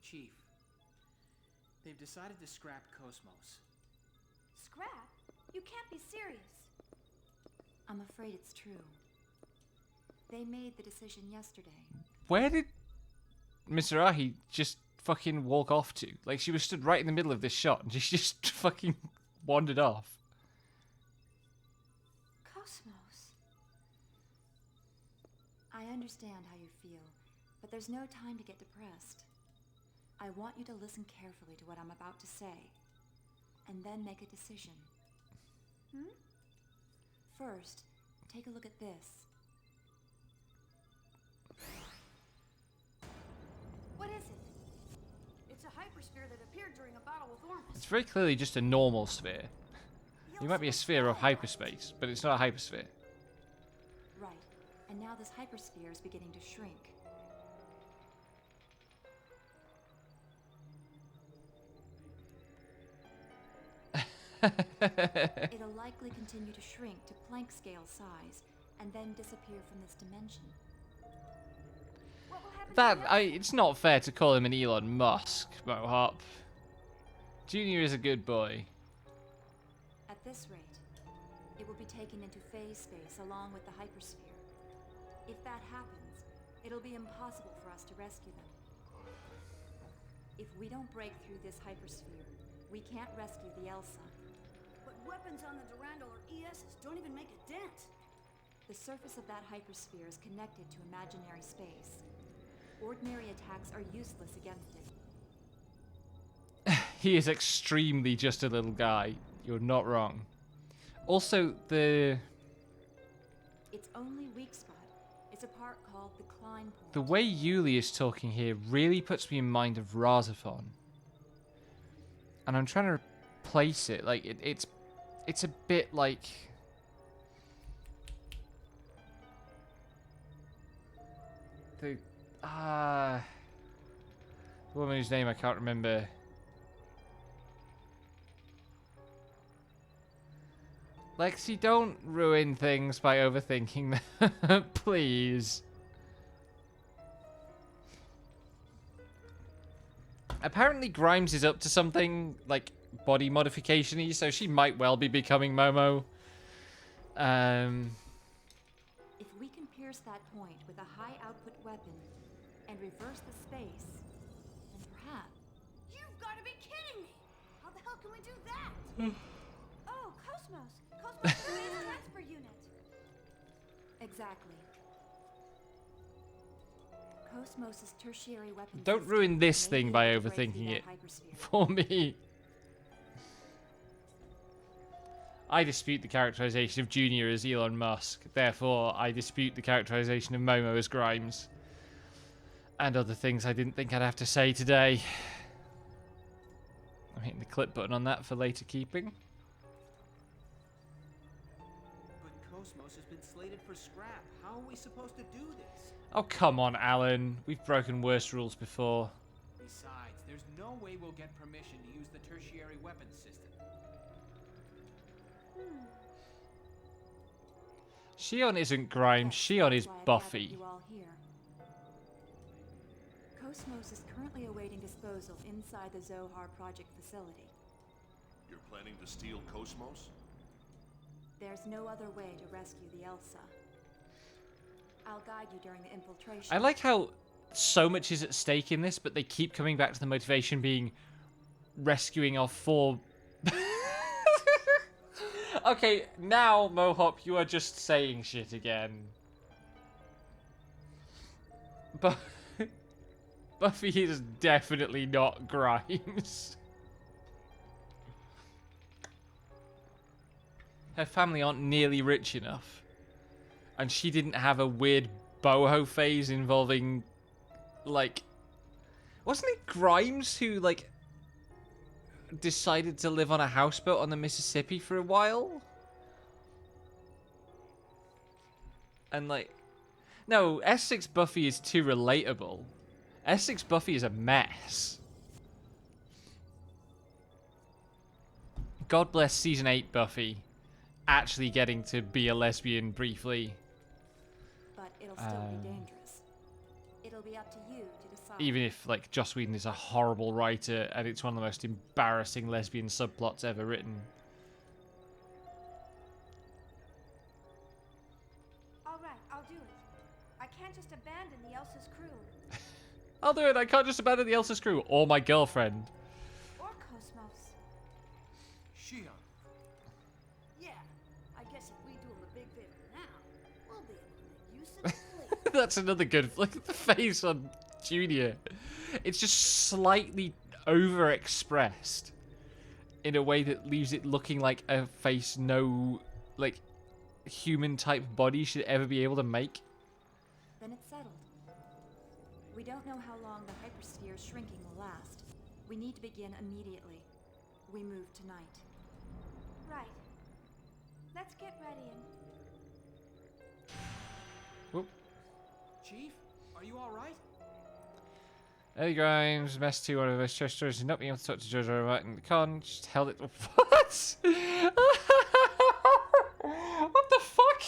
Chief, they've decided to scrap Cosmos. Scrap? You can't be serious. I'm afraid it's true. They made the decision yesterday. Where did Mizrahi just fucking walk off to? Like, she was stood right in the middle of this shot and she just fucking wandered off. Cosmos. I understand how you feel, but there's no time to get depressed. I want you to listen carefully to what I'm about to say, and then make a decision. First, take a look at this. What is it? It's a hypersphere that appeared during a battle with Ormus. It's very clearly just a normal sphere. You might be a sphere of hyperspace, but it's not a hypersphere. Right, and now this hypersphere is beginning to shrink. It'll likely continue to shrink to Planck scale size, and then disappear from this dimension. What will happen to the It's not fair to call him an Elon Musk, Mohop. Junior is a good boy. At this rate, it will be taken into phase space along with the hypersphere. If that happens, it'll be impossible for us to rescue them. If we don't break through this hypersphere, we can't rescue the Elsa. But weapons on the Durandal or ESs don't even make a dent. The surface of that hypersphere is connected to imaginary space. Ordinary attacks are useless against it. He is extremely just a little guy. You're not wrong. Also, the Its only weak spot is a part called the Klein point. the way Yuli is talking here really puts me in mind of Razafon. And I'm trying to place it. Like, it's a bit like... The woman whose name I can't remember. Lexi, don't ruin things by overthinking them, please. Apparently Grimes is up to something, like, body modification-y, so she might well be becoming Momo. If we can pierce that point with a high-output weapon and reverse the space, then perhaps... You've got to be kidding me! How the hell can we do that? Oh, Cosmos! Cosmos is the main transfer unit! Exactly. Cosmos' tertiary weapon Don't system ruin this may thing be by able to break through overthinking that it hypersphere. for me. I dispute the characterization of Junior as Elon Musk. Therefore, I dispute the characterization of Momo as Grimes. And other things I didn't think I'd have to say today. I'm hitting the clip button on that for later keeping. But Cosmos has been slated for scrap. How are we supposed to do this? Oh, come on, Alan. We've broken worse rules before. Besides, there's no way we'll get permission to use the tertiary weapons system. Shion isn't Grimes. Shion is That's why I've gathered Buffy. you all here. Cosmos is currently awaiting disposal inside the Zohar Project facility. You're planning to steal Cosmos? There's no other way to rescue the Elsa. I'll guide you during the infiltration. I like how so much is at stake in this, but they keep coming back to the motivation being rescuing our four... Okay, now, Mohop, you are just saying shit again. But Buffy is definitely not Grimes. Her family aren't nearly rich enough. And she didn't have a weird boho phase involving, like... Wasn't it Grimes who, like, decided to live on a houseboat on the Mississippi for a while? And, like... No, S6 Buffy is too relatable. S6 Buffy is a mess. God bless season 8 Buffy actually getting to be a lesbian briefly. But it'll still be dangerous. It'll be up to you to decide. Even if, like, Joss Whedon is a horrible writer and it's one of the most embarrassing lesbian subplots ever written. All right, I'll do it. I can't just abandon the Elsa's crew. I'll do it. I can't just abandon the Elsa's crew or my girlfriend. Or Cosmos. Shion. Yeah, I guess if we do him a big favor now, we'll be able to make use of it later. That's another good. Look at the face on Junior. It's just slightly overexpressed in a way that leaves it looking like a face no, like, human type body should ever be able to make. Then it's settled. We don't know how long the hypersphere shrinking will last. We need to begin immediately. We move tonight. Right. Let's get ready and... Whoop. Chief, are you all right? Eddie Grimes, mess 2, one of those chest stories, not being able to talk to Jojo right in the con, just held it. What? What the fuck?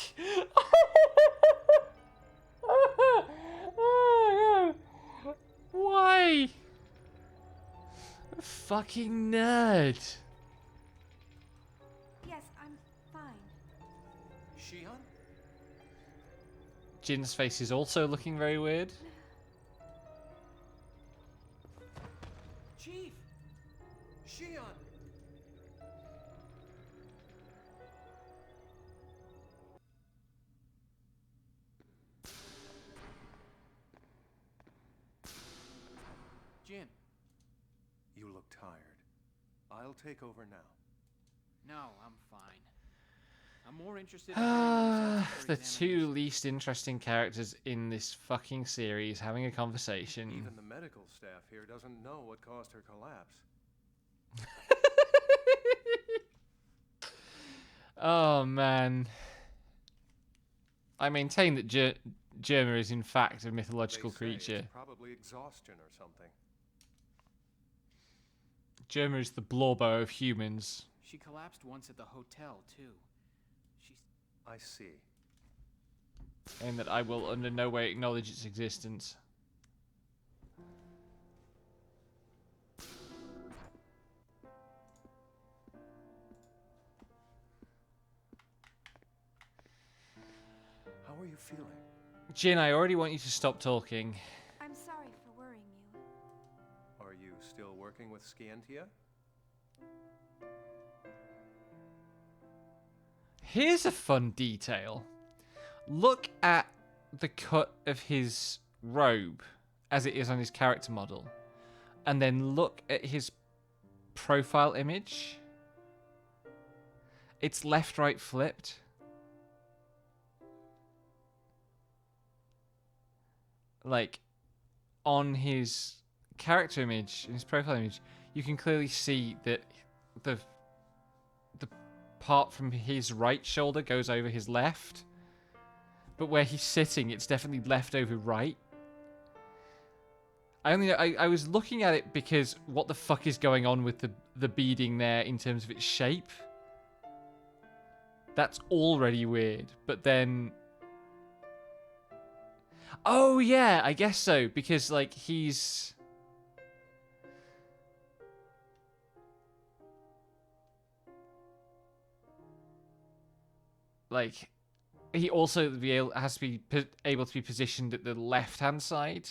Why? Fucking nerd. Yes, I'm fine. Shion? Jin's face is also looking very weird. Chief! Shion! Jin. You look tired. I'll take over now. No, I'm fine. I'm more interested in The two least interesting characters in this fucking series having a conversation. Even the medical staff here doesn't know what caused her collapse. Oh, man. I maintain that Germa is in fact a mythological They say creature. it's probably exhaustion or something. Germa is the Blorbo of humans. She collapsed once at the hotel, too. She's... I see. And that I will under no way acknowledge its existence. How are you feeling? Jin, I already want you to stop talking. I'm sorry for worrying you. Are you still working with Scientia? Here's a fun detail. Look at the cut of his robe as it is on his character model. And then look at his profile image. It's left-right flipped. Like, on his character image, in his profile image, you can clearly see that the part from his right shoulder goes over his left. But where he's sitting, it's definitely left over right. I was looking at it because what the fuck is going on with the beading there in terms of its shape? That's already weird. But then... Oh, yeah, I guess so. Because, like, he's... Like, he also has to be able to be positioned at the left-hand side.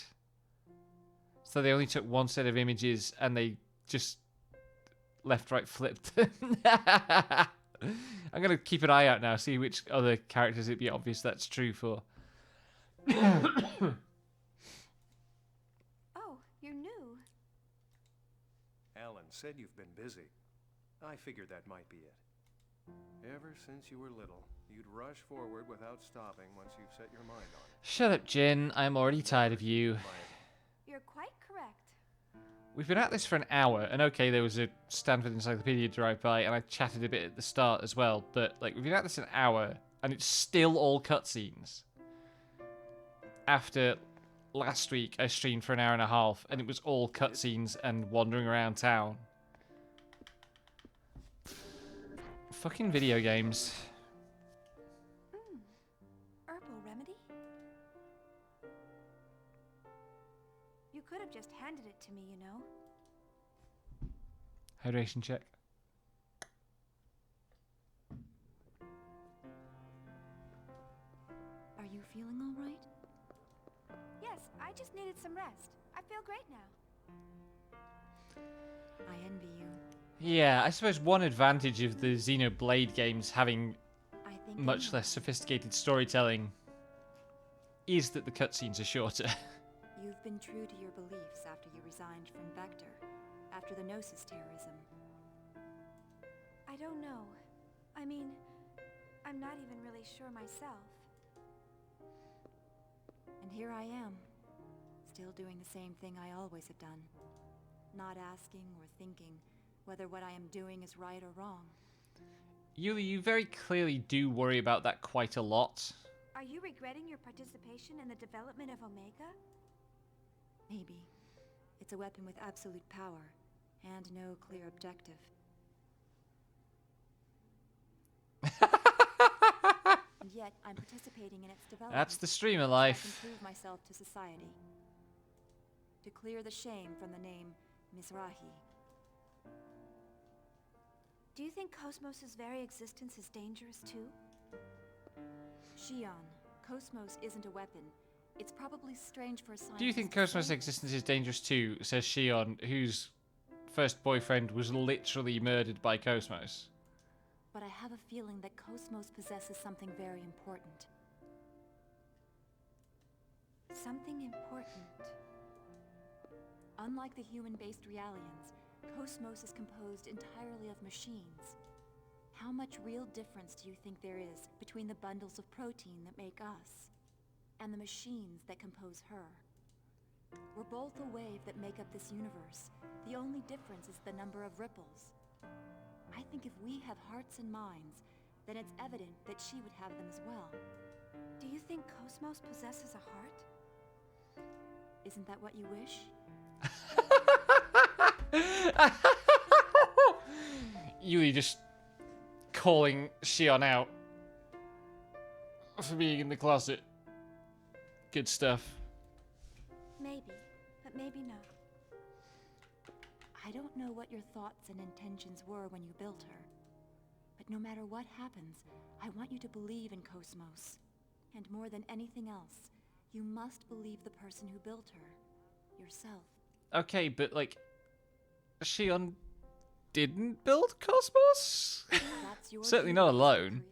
So they only took one set of images and they just left-right flipped them. I'm going to keep an eye out now, see which other characters it'd be obvious that's true for. Oh, you're new. Alan said you've been busy. I figured that might be it. Ever since you were little, you'd rush forward without stopping once you've set your mind on it. Shut up, Jin. I'm already tired of you. You're quite correct. We've been at this for an hour, and okay, there was a Stanford Encyclopedia drive-by, and I chatted a bit at the start as well, but, like, we've been at this an hour, and it's still all cutscenes. After last week, I streamed for an hour and a half, and it was all cutscenes and wandering around town. Fucking video games. Herbal remedy? You could have just handed it to me, you know. Hydration check. Are you feeling all right? Yes, I just needed some rest. I feel great now. I envy you. Yeah, I suppose one advantage of the Xenoblade games having I think much less sophisticated storytelling is that the cutscenes are shorter. You've been true to your beliefs after you resigned from Vector, after the Gnosis terrorism. I don't know. I mean, I'm not even really sure myself. And here I am, still doing the same thing I always have done. Not asking or thinking whether what I am doing is right or wrong. Yuli, you very clearly do worry about that quite a lot. Are you regretting your participation in the development of Omega? Maybe. It's a weapon with absolute power, and no clear objective. And yet, I'm participating in its development. That's the streamer so life. I can prove myself to society. To clear the shame from the name Mizrahi. Do you think Cosmos' very existence is dangerous too? Shion, Cosmos isn't a weapon. It's probably strange for a scientist. Do you think to Cosmos' say. existence is dangerous too, says Shion, whose first boyfriend was literally murdered by Cosmos? But I have a feeling that Cosmos possesses something very important. Something important. Unlike the human-based Realians, Cosmos is composed entirely of machines. How much real difference do you think there is between the bundles of protein that make us and the machines that compose her? We're both a wave that make up this universe. The only difference is the number of ripples. I think if we have hearts and minds, then it's evident that she would have them as well. Do you think Cosmos possesses a heart? Isn't that what you wish? Yuli just calling Shion out for being in the closet. Good stuff. Maybe, but maybe not. I don't know what your thoughts and intentions were when you built her. But no matter what happens, I want you to believe in Cosmos. And more than anything else, you must believe the person who built her. Yourself. Okay, but like, Shion didn't build Cosmos? That's your Certainly view not of the alone.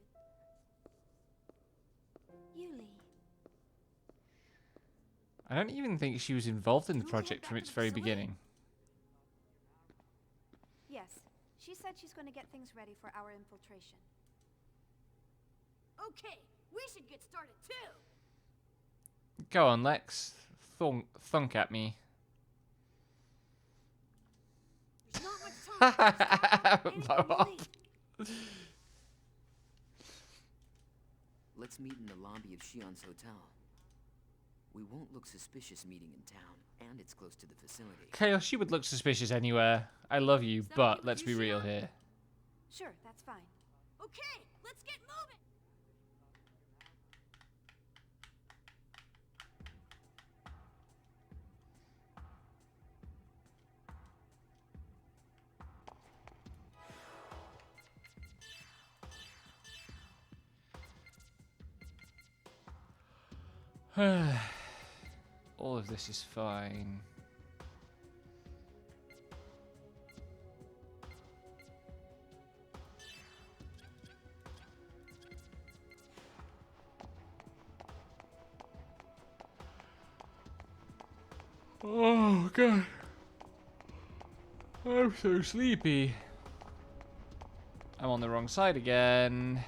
secret. Yuli. I don't even think she was involved in the Julie project had from that its to very swing. beginning. Yes, she said she's going to get things ready for our infiltration. Okay, we should get started too. Go on, Lex. Thunk at me. There's not much time. Blow up. Let's meet in the lobby of Shion's hotel. We won't look suspicious meeting in town, and it's close to the facility. Chaos, she would look suspicious anywhere. I love you, Is that but okay let's with be you, real Shion? here. Sure, that's fine. Okay, let's get moving. All of this is fine. Oh god. I'm so sleepy. I'm on the wrong side again.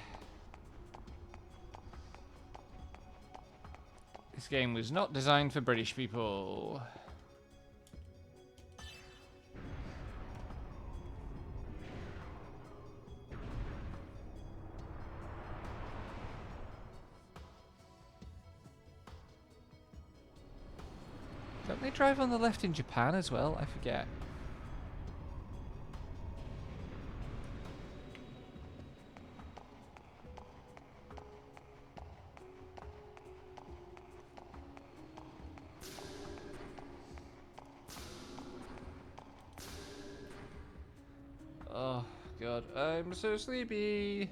This game was not designed for British people. Don't they drive on the left in Japan as well? I forget. god, I'm so sleepy.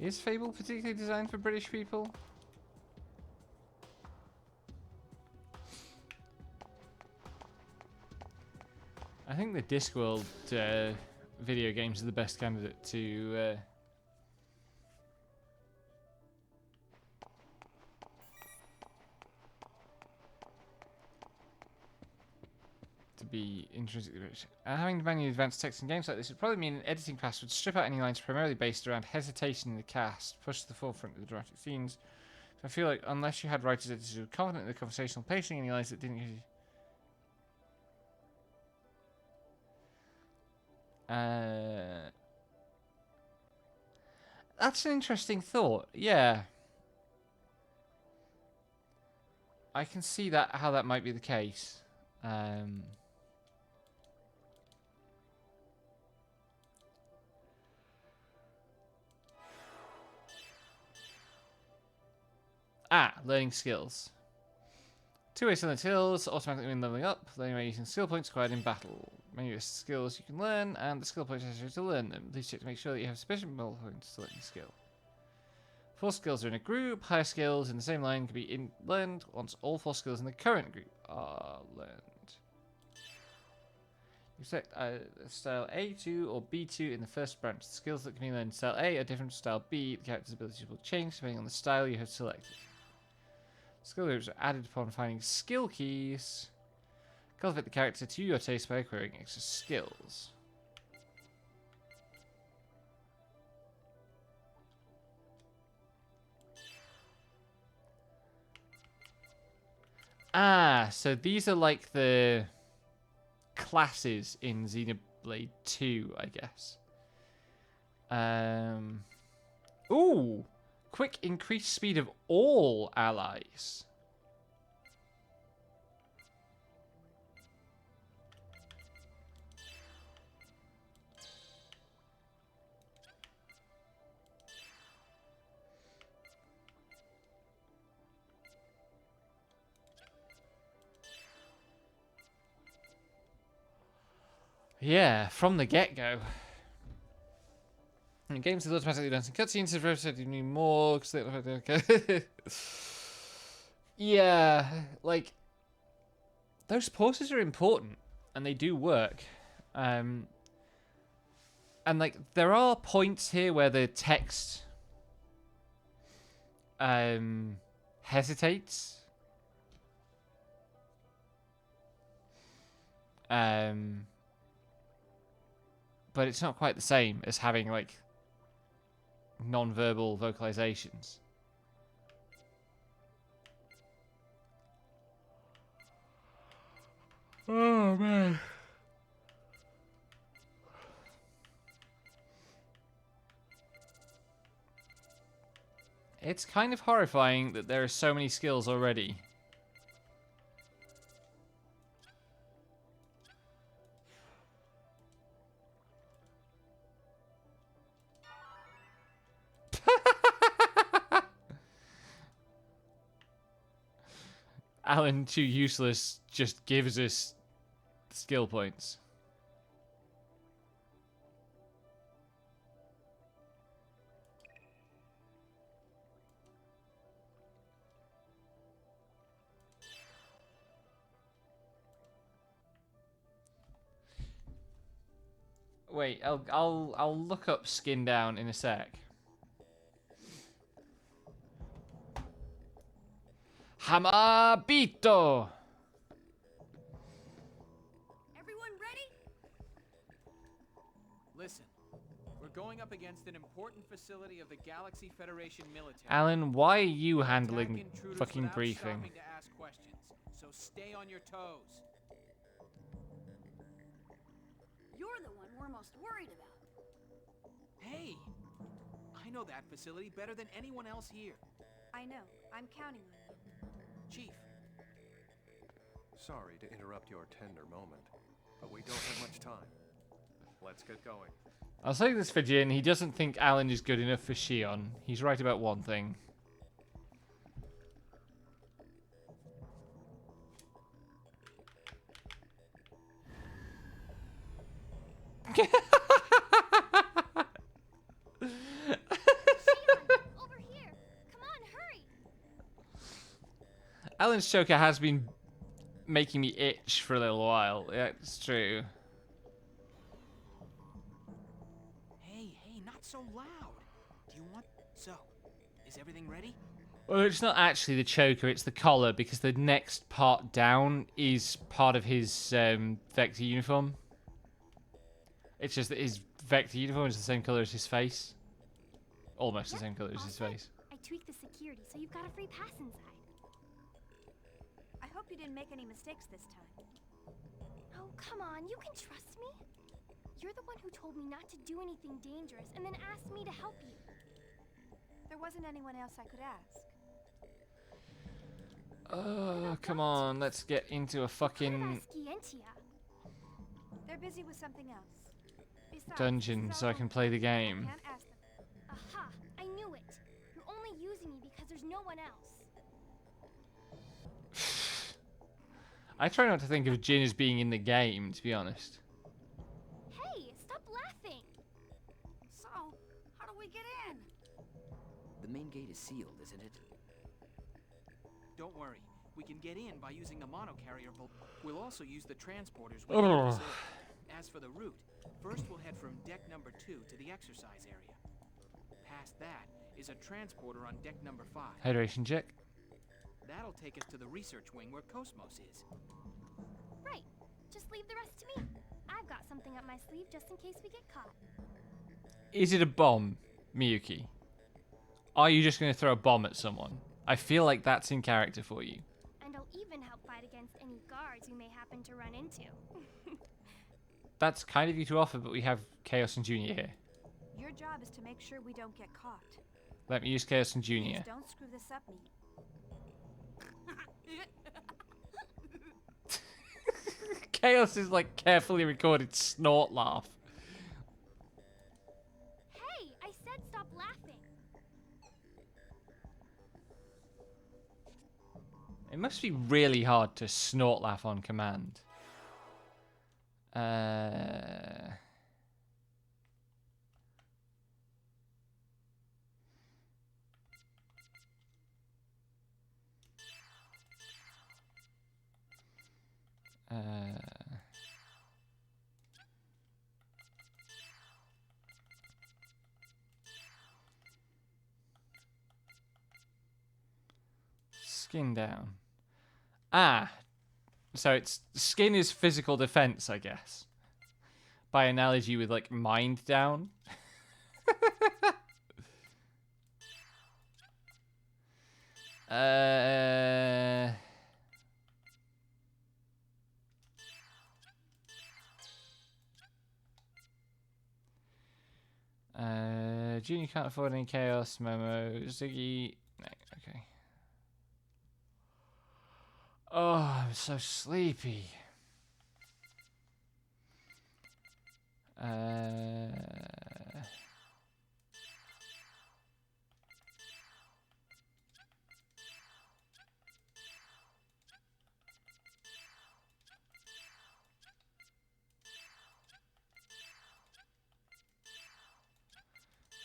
Is Fable particularly designed for British people? I think the Discworld video games are the best candidate to be intrinsically rich. Having manually advanced text in games like this would probably mean an editing pass would strip out any lines primarily based around hesitation in the cast, push to the forefront of the dramatic scenes. I feel like unless you had writers editors who were confident in the conversational pacing, any lines that didn't give you... That's an interesting thought. Yeah. I can see that how that might be the case. Learning skills. Two-way silent skills automatically when leveling up. Learning by using skill points acquired in battle. Many of the skills you can learn, and the skill points necessary to learn them. Please check to make sure that you have sufficient battle points to learn the skill. 4 skills are in a group. Higher skills in the same line can be learned once all 4 skills in the current group are learned. You select style A2 or B2 in the first branch. The skills that can be learned in style A are different from style B. The character's abilities will change depending on the style you have selected. Skill groups are added upon finding skill keys. Cultivate the character to your taste by acquiring extra skills. So these are like the classes in Xenoblade 2, I guess. Ooh! Quick increased speed of all allies. Yeah, from the get-go. In games that automatically dancing cutscenes, if I've said you need more, because okay. Yeah, like, those pauses are important, and they do work. And, like, there are points here where the text hesitates. But it's not quite the same as having, like, non-verbal vocalizations. Oh, man. It's kind of horrifying that there are so many skills already. Alan, too useless, just gives us skill points. Wait, I'll look up Skin Down in a sec. Hamabito! Everyone ready? Listen, we're going up against an important facility of the Galaxy Federation military. Alan, why are you handling fucking briefing? To ask questions, so stay on your toes. You're the one we're most worried about. Hey, I know that facility better than anyone else here. I know. I'm counting on you. Chief. Sorry to interrupt your tender moment, but we don't have much time. Let's get going. I'll say this for Jin, he doesn't think Alan is good enough for Shion. He's right about one thing. Over here! Come on, hurry! Alan's choker has been making me itch for a little while. Yeah, it's true. Hey, not so loud. Do you want... So, is everything ready? Well, it's not actually the choker, it's the collar, because the next part down is part of his Vector uniform. It's just that his Vector uniform is the same color as his face. Almost the same color as his face. I tweaked the security, so you've got a free pass inside. I hope you didn't make any mistakes this time. Oh, come on, you can trust me. You're the one who told me not to do anything dangerous and then asked me to help you. There wasn't anyone else I could ask. Oh, come on, let's get into a fucking They're busy with something else. Besides, dungeon so I can play the game. Can't ask them. Aha! I knew it. You're only using me because there's no one else. I try not to think of Jin as being in the game, to be honest. Hey, stop laughing! So, how do we get in? The main gate is sealed, isn't it? Don't worry. We can get in by using the monocarrier. We'll also use the transporters. As for the route, first we'll head from deck number 2 to the exercise area. Past that is a transporter on deck number 5. Hydration check. That'll take us to the research wing where Cosmos is. Right. Just leave the rest to me. I've got something up my sleeve just in case we get caught. Is it a bomb, Miyuki? Are you just going to throw a bomb at someone? I feel like that's in character for you. And I'll even help fight against any guards we may happen to run into. That's kind of you to offer, but we have Chaos and Junior here. Your job is to make sure we don't get caught. Let me use Chaos and Junior. Please don't screw this up, me. Chaos is like carefully recorded snort laugh. Hey, I said stop laughing. It must be really hard to snort laugh on command. Skin down. Ah, so it's skin is physical defense, I guess. By analogy with like mind down. Junior can't afford any chaos. Momo, Ziggy. No, okay. Oh, I'm so sleepy.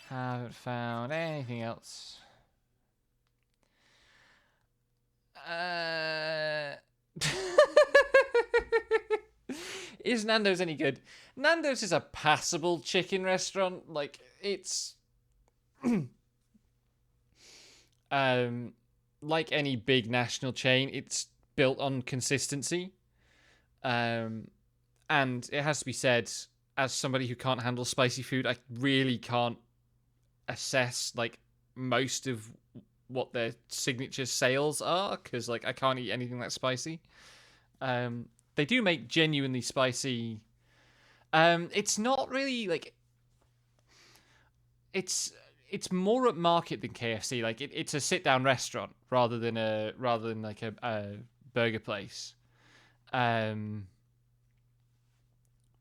Haven't found anything else. Is Nando's any good? Nando's is a passable chicken restaurant. Like, it's like any big national chain, it's built on consistency. And it has to be said, as somebody who can't handle spicy food, I really can't assess like most of what their signature sales are, because like I can't eat anything that's spicy. They do make genuinely spicy. It's not really like it's more upmarket than KFC. Like it's a sit down restaurant rather than like a burger place.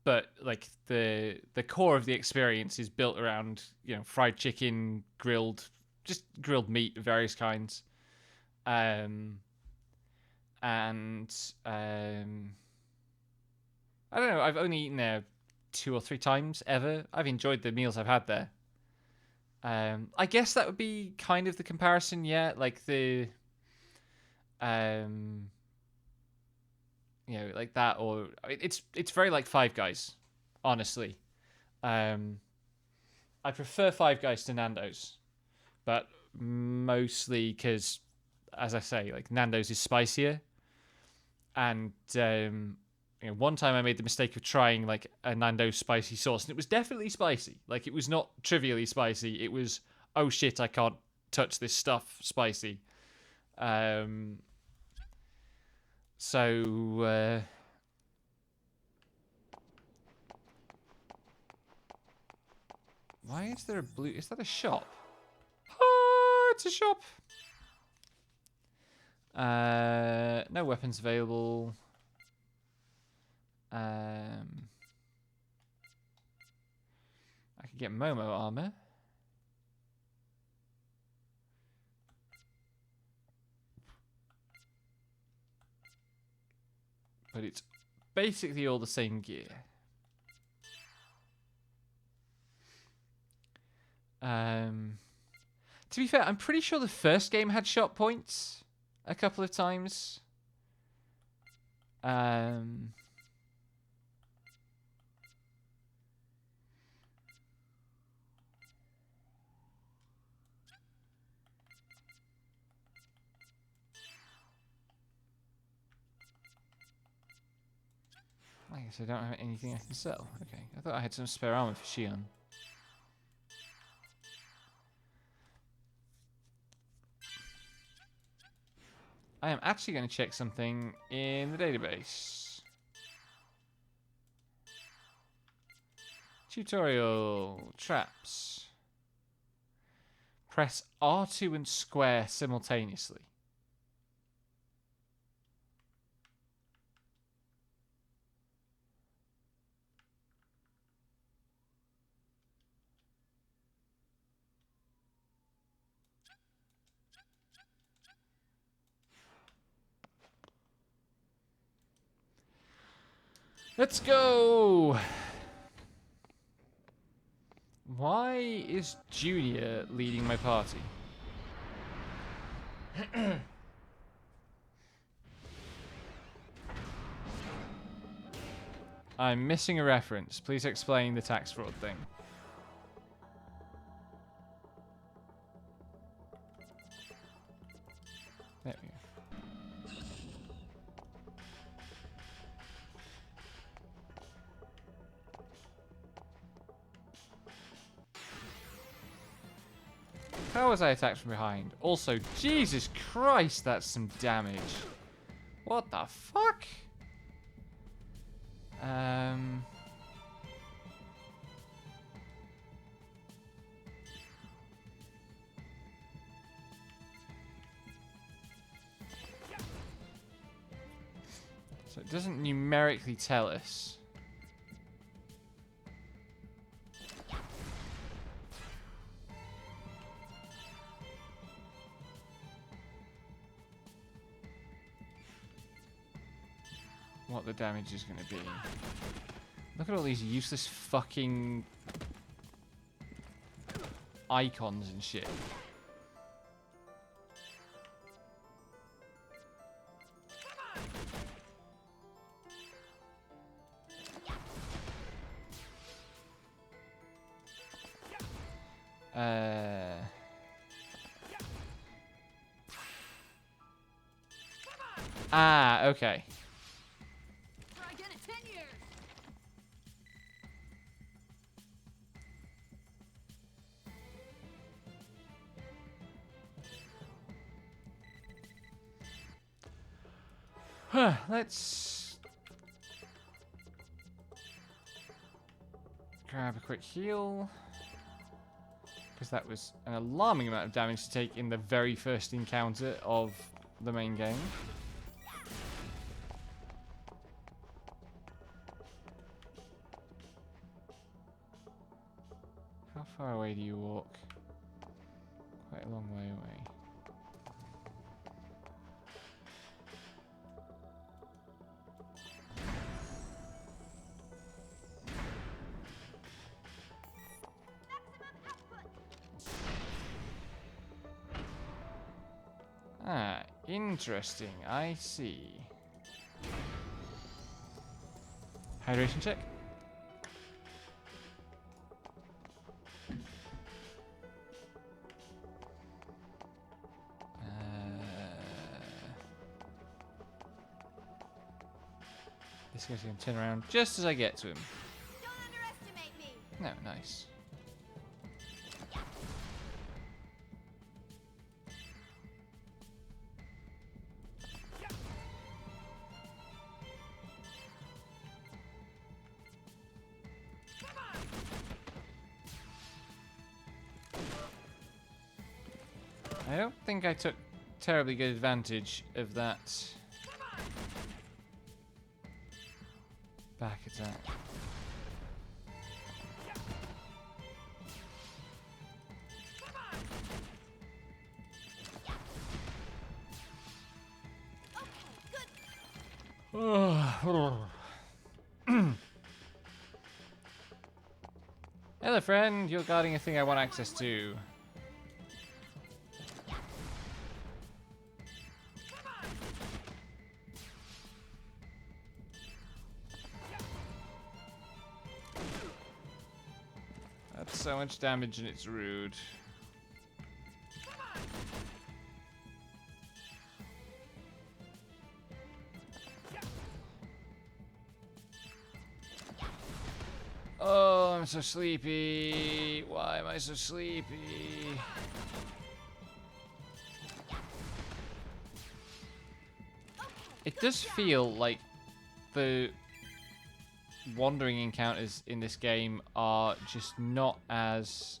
But like the core of the experience is built around, you know, fried chicken, grilled meat of various kinds, and I don't know. I've only eaten there 2 or 3 times ever. I've enjoyed the meals I've had there. I guess that would be kind of the comparison, yeah. Like the, you know, like that, or it's very like Five Guys, honestly. I prefer Five Guys to Nando's, but mostly because, as I say, like Nando's is spicier, and you know, one time I made the mistake of trying like a Nando's spicy sauce, and it was definitely spicy. Like, it was not trivially spicy. It was, oh shit, I can't touch this stuff spicy. So why is there a blue? Is that a shop? Oh, it's a shop. No weapons available. I could get Momo armor. But it's basically all the same gear. To be fair, I'm pretty sure the first game had shop points a couple of times. I guess I don't have anything I can sell. Okay, I thought I had some spare armor for Xion. I am actually going to check something in the database. Tutorial. Traps. Press R2 and square simultaneously. Let's go! Why is Junior leading my party? I'm missing a reference. Please explain the tax fraud thing. There we go. How was I attacked from behind? Also, Jesus Christ, that's some damage. What the fuck? So it doesn't numerically tell us. What the damage is going to be. Look at all these useless fucking icons and shit. Okay. Let's grab a quick heal, because that was an alarming amount of damage to take in the very first encounter of the main game. How far away do you walk? Quite a long way away. Interesting, I see. Hydration check. This guy's going to turn around just as I get to him. Don't underestimate me. No, nice. I don't think I took terribly good advantage of that back attack. Hello, friend. You're guarding a thing I want access to. That's so much damage and it's rude. Oh, I'm so sleepy. Why am I so sleepy? It does feel like the wandering encounters in this game are just not as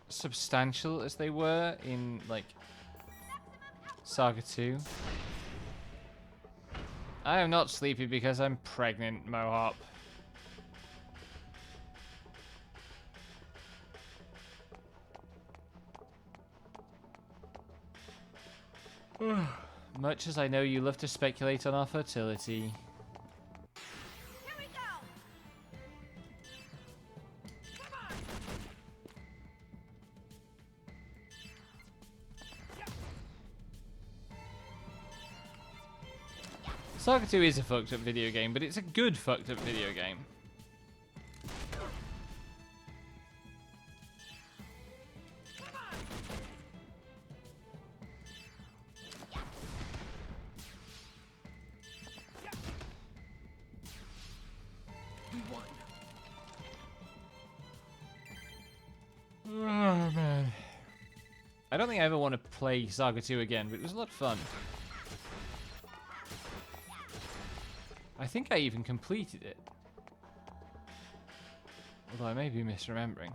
substantial as they were in, like, Saga 2. I am not sleepy because I'm pregnant, Mohop. Much as I know you love to speculate on our fertility. Here we go. Saga 2 is a fucked up video game, but it's a good fucked up video game. Oh, man. I don't think I ever want to play Saga 2 again, but it was a lot of fun. I think I even completed it. Although I may be misremembering.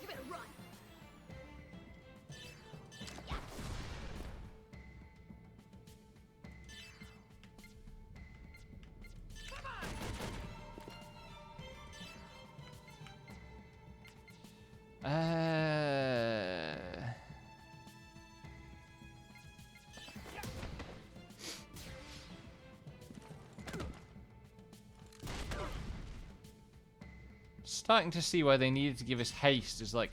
You better run. Starting to see why they needed to give us haste as, like,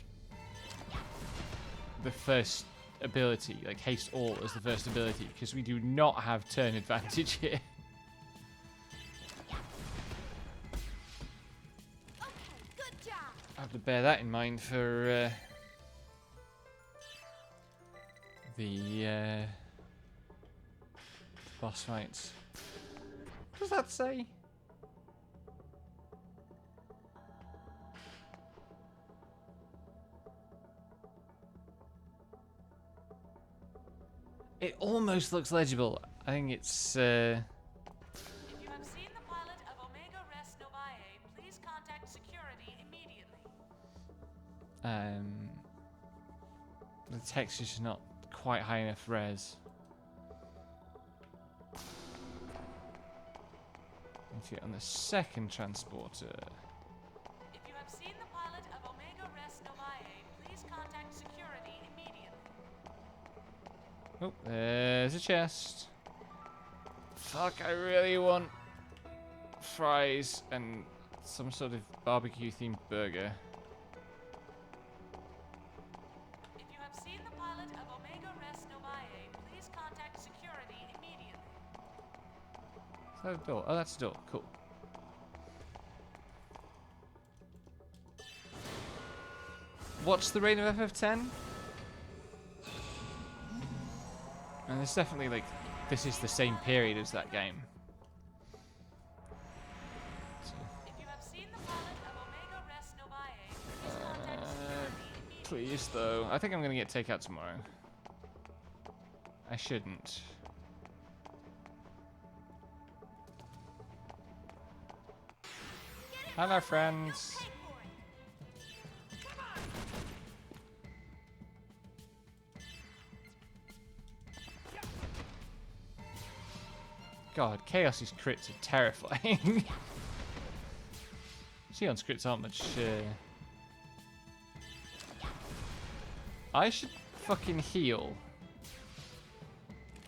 the first ability, like haste all as the first ability, because we do not have turn advantage here. Okay, good job. I have to bear that in mind for the boss fights. What does that say? It almost looks legible. I think it's If you have seen the pilot of Omega Res Novae, please contact security immediately. The text is not quite high enough res. Need to get on the second transporter. If you have seen the pilot of Omega Res Novae, please contact security immediately. Oh, there's a chest. Fuck, I really want fries and some sort of barbecue themed burger. that a door? Oh, that's a door. Cool. What's the reign of FF10? And it's definitely like, this is the same period as that game. Please, though. I think I'm going to get takeout tomorrow. I shouldn't. Hello, friends. God, Chaos's crits are terrifying. Xion's crits aren't much. I should fucking heal.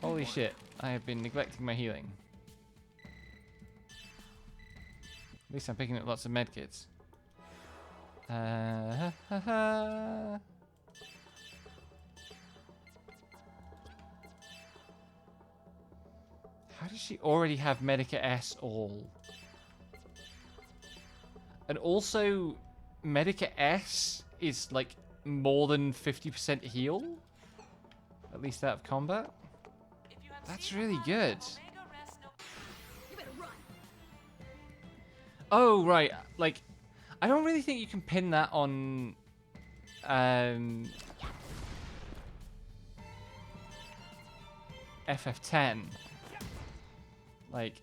Holy shit, I have been neglecting my healing. At least I'm picking up lots of medkits. How does she already have Medica S all? And also, Medica S is like more than 50% heal? At least out of combat? That's really good. Oh, right. Like, I don't really think you can pin that on... FF10. Like...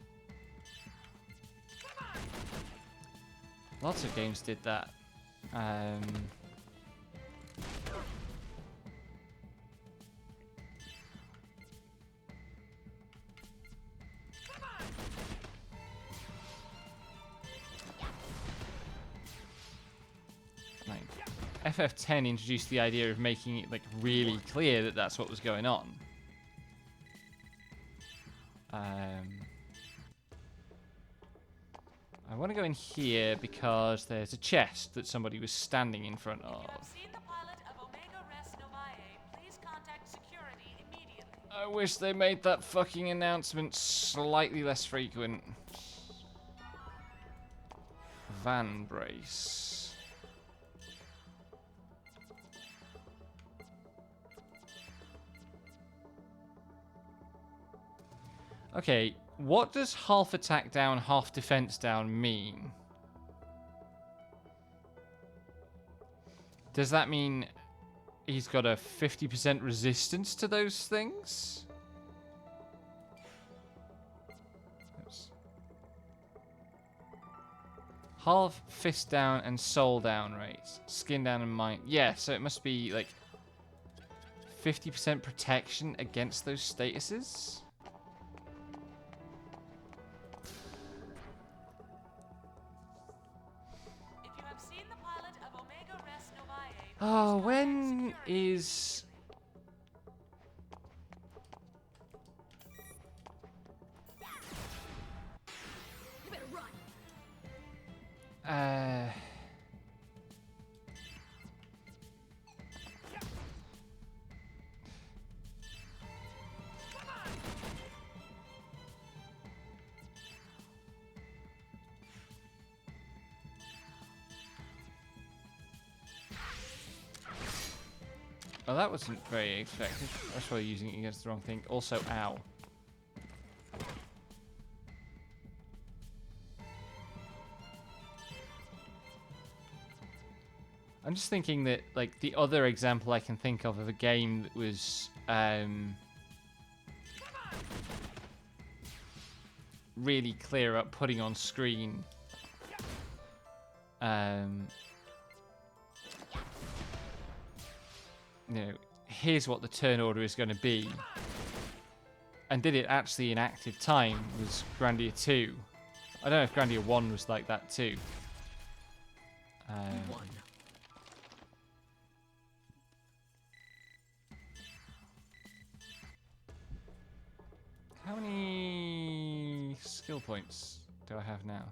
Lots of games did that. Like, FF10 introduced the idea of making it like really clear that that's what was going on. I want to go in here because there's a chest that somebody was standing in front of. I wish they made that fucking announcement slightly less frequent. Van brace. Okay, what does half attack down, half defense down mean? Does that mean he's got a 50% resistance to those things? Oops. Half fist down and soul down rates. Skin down and mind. Yeah, so it must be like 50% protection against those statuses? Oh, when is... Well, that wasn't very effective. I was probably using it against the wrong thing. Also, ow. I'm just thinking that, like, the other example I can think of a game that was really clear up putting on screen you know, here's what the turn order is going to be, and did it actually in active time, was Grandia 2. I don't know if Grandia 1 was like that too. How many skill points do I have now?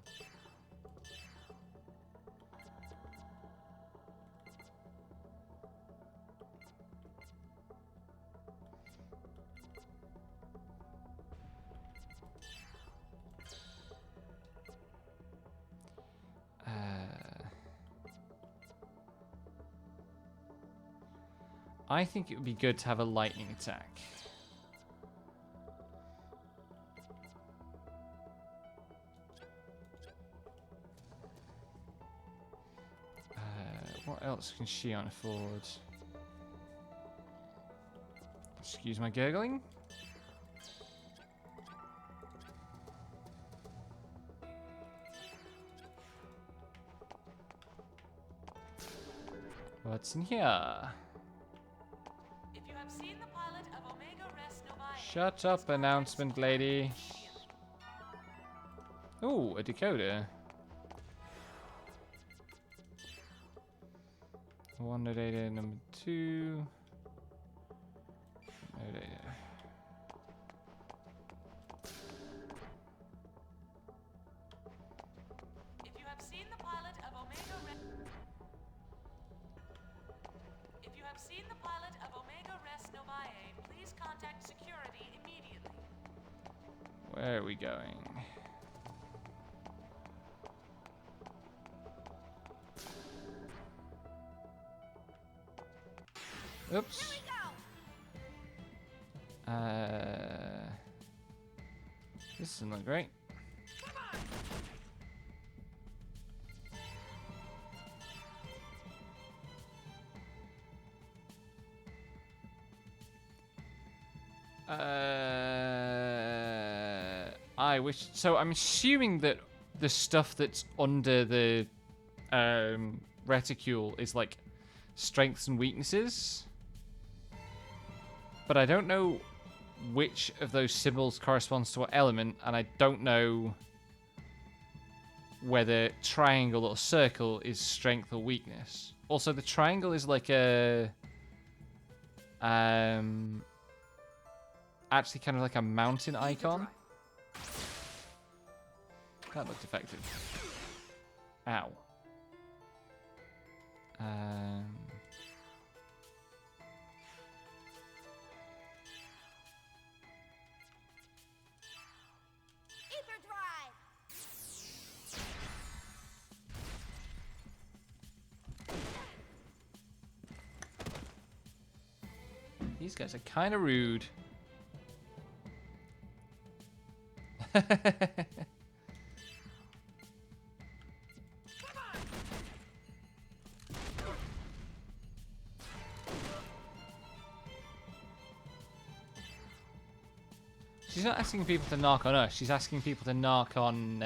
I think it would be good to have a lightning attack. What else can Shion afford? Excuse my gurgling. What's in here? If you have seen the pilot of Omega Res Novae, Shut up, announcement lady. Ooh, a decoder. One no data, number 2. No data. if you have seen the pilot of Omega Res If you have seen the pilot of Omega Res Novae, please contact security immediately. Where are we going? Oops. This doesn't look great. I wish. So I'm assuming that the stuff that's under the reticule is like strengths and weaknesses. But I don't know which of those symbols corresponds to what element, and I don't know whether triangle or circle is strength or weakness. Also, the triangle is like a actually kind of like a mountain icon. That looked effective. Ow. These guys are kind of rude. She's not asking people to knock on us. She's asking people to knock on.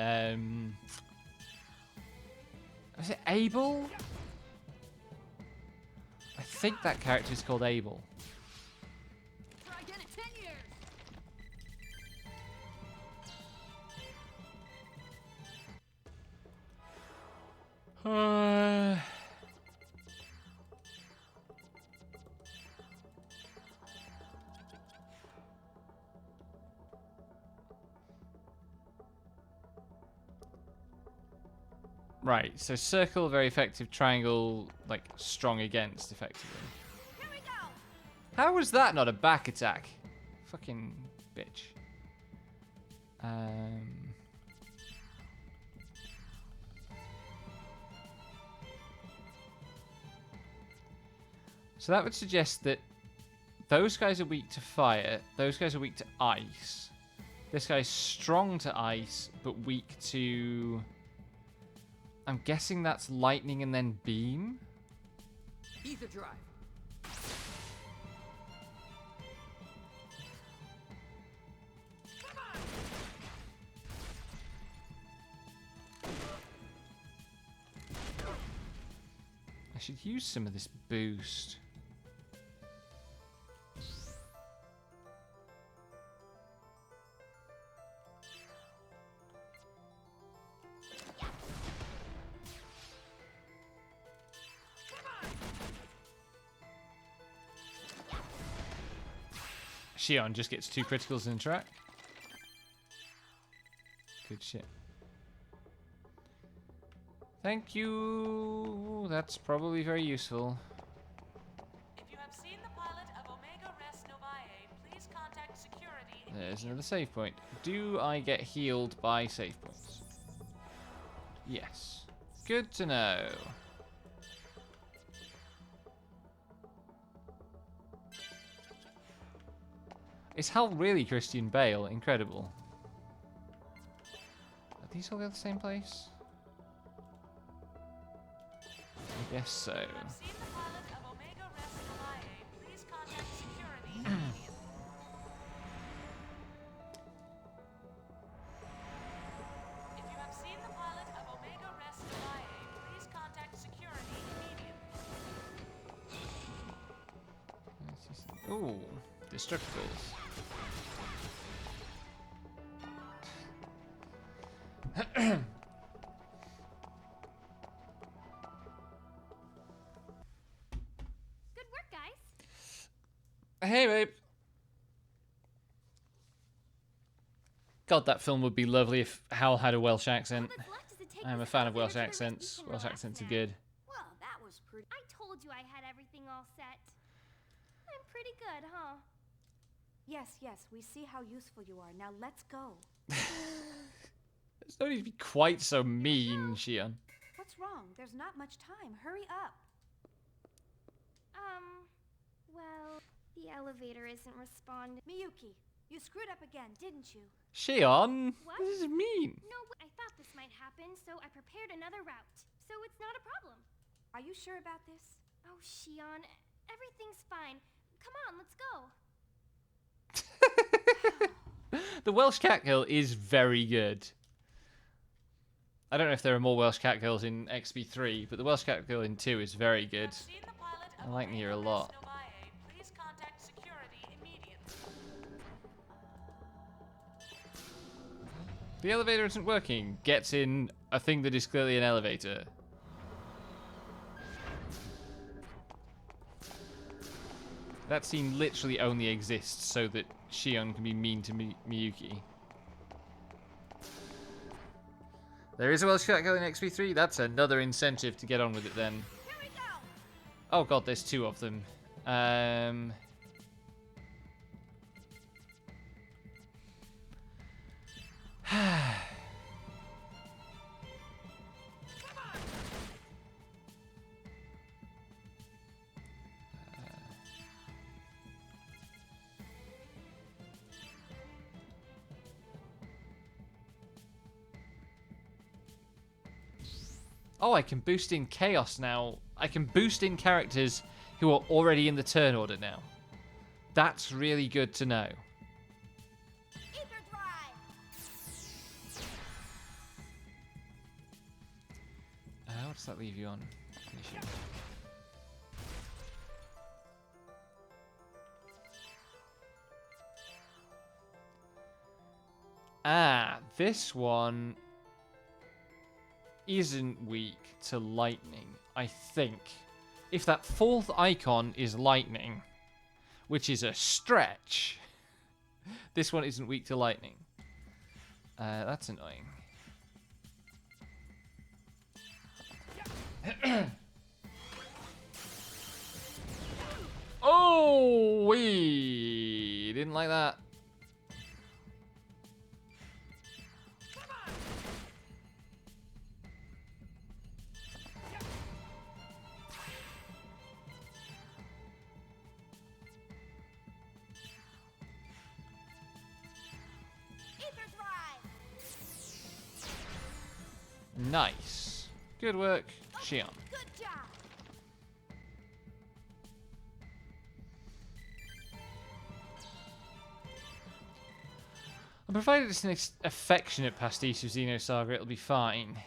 Is it Abel? I think that character is called Abel. Try again in 10 years. Right, so circle, very effective. Triangle, like, strong against, effectively. Here we go. How was that not a back attack? Fucking bitch. So that would suggest that those guys are weak to fire, those guys are weak to ice. This guy's strong to ice, but weak to... I'm guessing that's lightning and then beam? Ether drive. I should use some of this boost. Shion just gets 2 criticals in a track. Good shit. Thank you. That's probably very useful. If you have seen the pilot of Omega Res Novae, please contact security. There's another save point. Do I get healed by save points? Yes. Good to know. Is Hal really Christian Bale? Incredible. Are these all the same place? I guess so. Ooh, destructibles. Good work, guys. Hey, babe. God, that film would be lovely if Hal had a Welsh accent. I'm a fan of Welsh accents. Welsh accents are good. Well, that was pretty. I told you I had everything all set. I'm pretty good, huh? Yes, yes, we see how useful you are. Now let's go. There's no need to be quite so mean, Xion. What's wrong? There's not much time. Hurry up. Well, the elevator isn't responding. Miyuki, you screwed up again, didn't you? Xion, What? this is mean. No, I thought this might happen, so I prepared another route. So it's not a problem. Are you sure about this? Oh, Xion, everything's fine. Come on, let's go. The Welsh Catgirl is very good. I don't know if there are more Welsh Catgirls in XP3, but the Welsh Catgirl in 2 is very good. I like Nia a lot. The elevator isn't working. Gets in a thing that is clearly an elevator. That scene literally only exists so that Xion can be mean to Miyuki. There is a Welsh Catgirl in XP3. That's another incentive to get on with it then. Oh god, there's 2 of them. Oh, I can boost in chaos now. I can boost in characters who are already in the turn order now. That's really good to know. What does that leave you on? Finishing. Ah, this one isn't weak to lightning, I think. If that 4th icon is lightning, which is a stretch, this one isn't weak to lightning. That's annoying. Oh, we didn't like that. Nice. Good work, Xion. Good job. And provided it's an affectionate pastiche of Xenosaga, it'll be fine.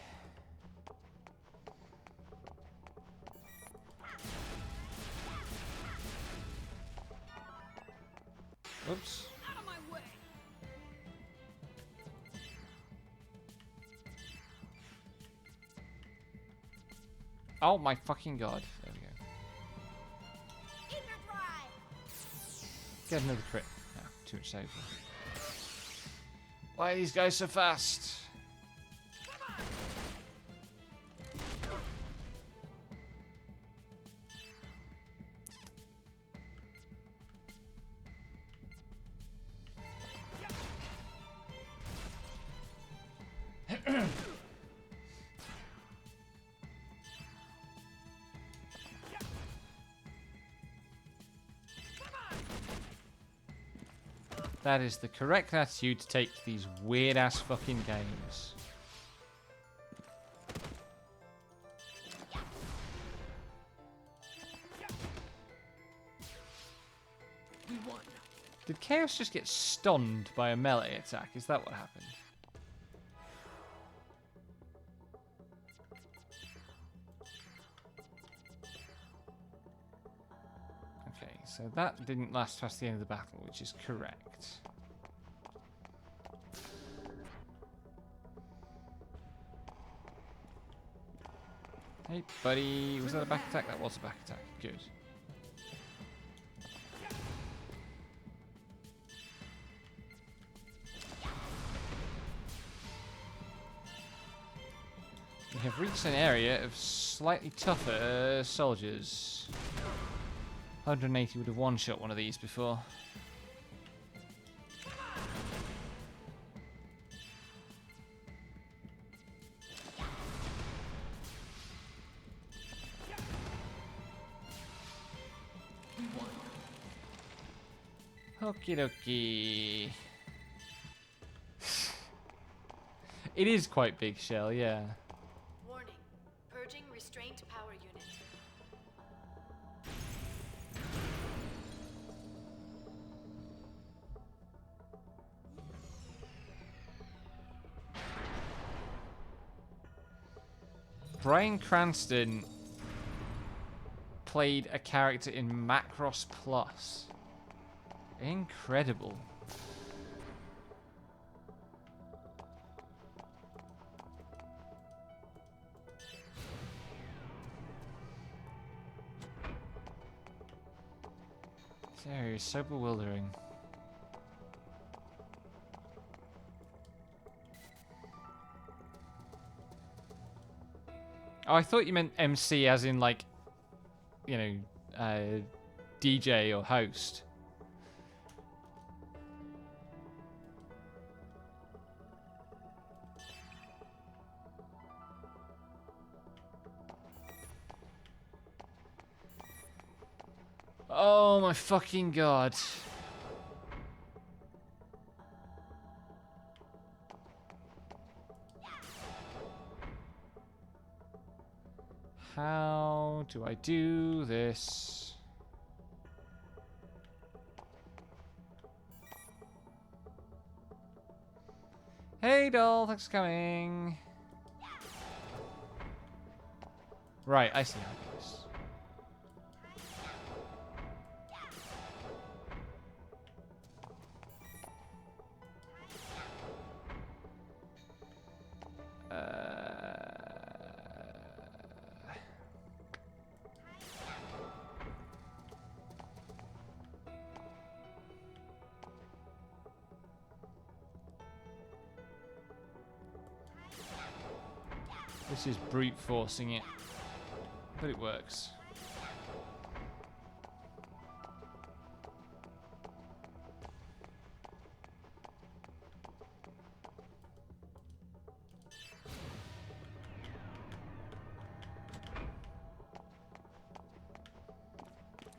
Oops. Out of my way. Oh my fucking god. There we go. Get another crit. No, too much save. Why are these guys so fast? That is the correct attitude to take to these weird-ass fucking games. We won. Did Chaos just get stunned by a melee attack? Is that what happened? Okay, so that didn't last past the end of the battle, which is correct. Hey, buddy. Was that a back attack? That was a back attack. Good. We have reached an area of slightly tougher soldiers. 180 would have one-shot one of these before. Okie dokie. It is quite big, Shell, yeah. Warning. Purging restraint power unit. Bryan Cranston played a character in Macross Plus. Incredible. This area is so bewildering. Oh, I thought you meant MC as in like, you know, DJ or host. Oh my fucking god. How do I do this? Hey doll, thanks for coming. Right, I see how it goes. This is brute forcing it, but it works.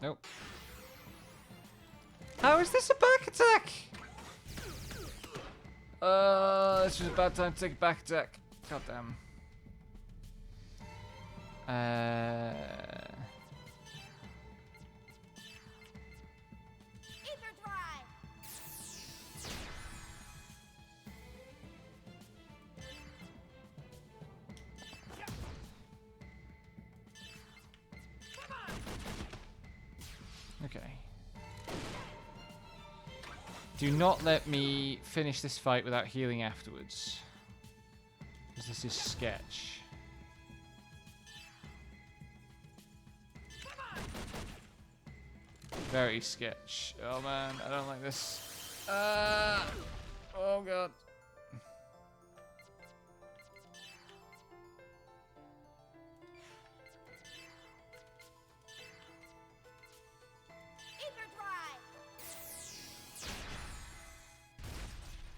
Nope. How is this a back attack? This was a bad time to take a back attack. God damn. Ether drive. Okay. Do not let me finish this fight without healing afterwards. Because this is sketch. Very sketch. Oh man, I don't like this. Oh god. Ether drive.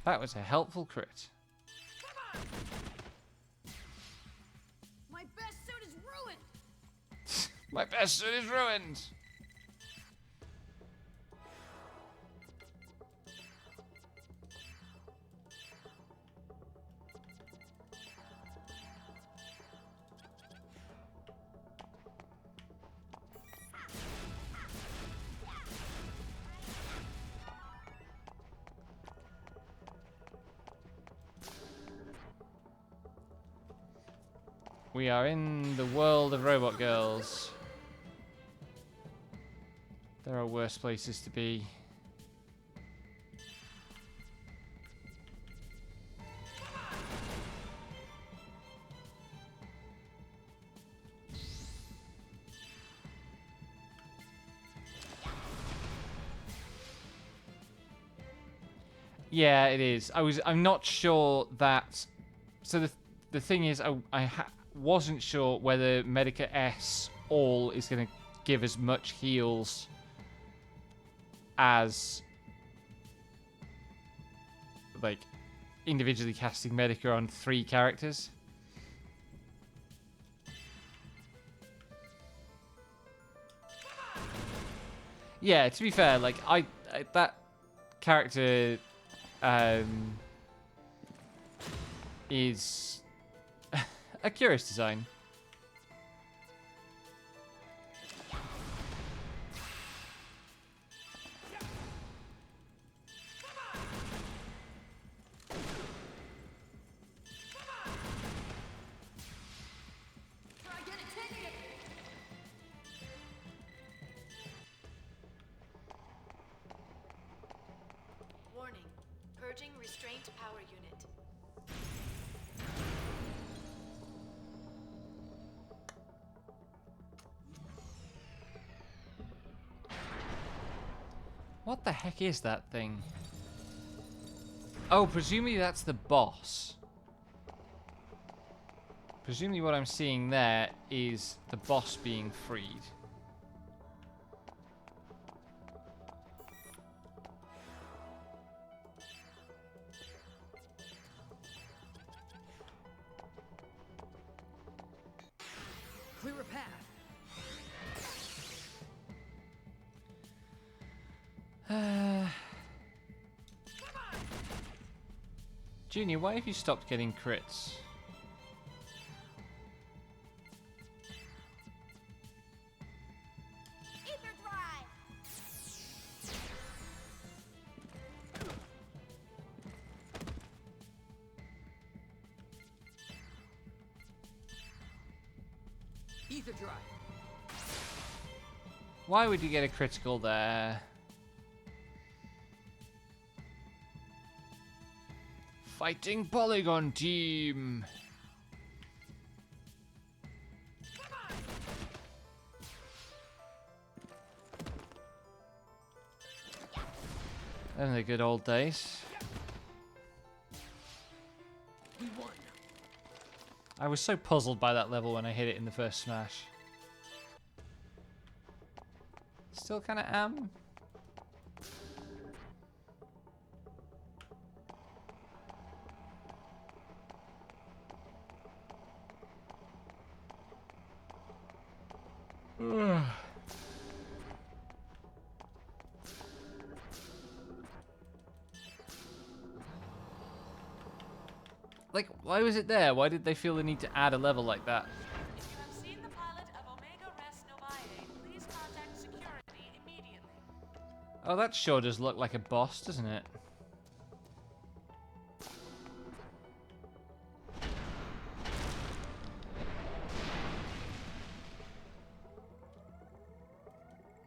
That was a helpful crit. My best suit is ruined. My best suit is ruined. We are in the world of robot girls. There are worse places to be. Yeah, it is. I'm not sure that. So the thing is, I wasn't sure whether Medica S all is going to give as much heals as like individually casting Medica on 3 characters. Yeah, to be fair, like I that character is a curious design. Warning. Purging restraint power unit. What the heck is that thing? Oh, presumably that's the boss. Presumably what I'm seeing there is the boss being freed. Clear a path. Junior, why have you stopped getting crits? Ether drive. Ether drive. Why would you get a critical there? Fighting Polygon Team! Them are the good old days. We won. I was so puzzled by that level when I hit it in the first smash. Still kind of am. Like, why was it there? Why did they feel the need to add a level like that? If you have seen the pilot of Omega Res Novae, please contact security immediately. Oh, that sure does look like a boss, doesn't it?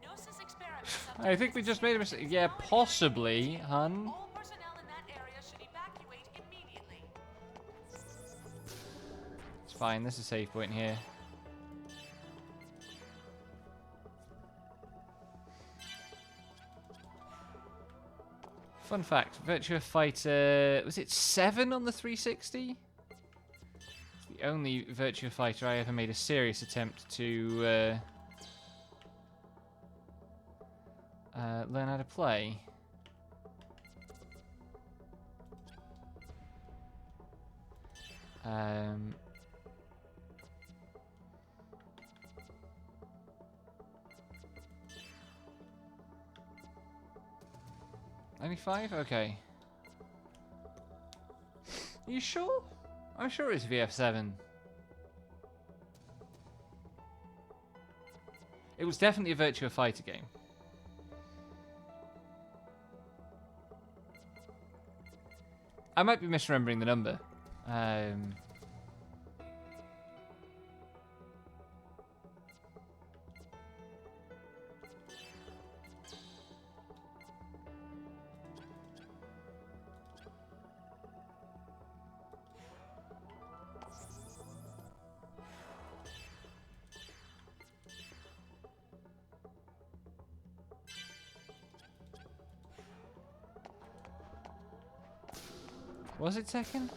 Gnosis experiments. I think we just made a mistake. Yeah, possibly, hun. All personnel in that area should evacuate immediately. It's fine, there's a save point here. Fun fact, Virtua Fighter, was it 7 on the 360? It's the only Virtua Fighter I ever made a serious attempt to learn how to play. Only 5? Okay. Are you sure? I'm sure it's VF7. It was definitely a Virtua Fighter game. I might be misremembering the number. Was it second?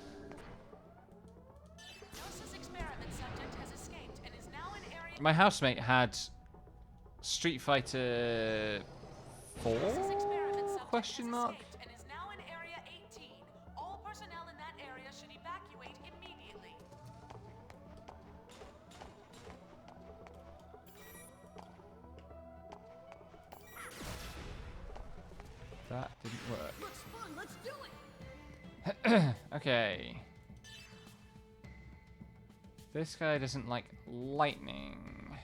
Gnosis experiment subject has escaped and is now in area. My housemate had Street Fighter 4? Question mark? And is now in area 18. All personnel in that area should evacuate immediately. That didn't work. Looks fun. Let's do it. Okay. This guy doesn't like lightning.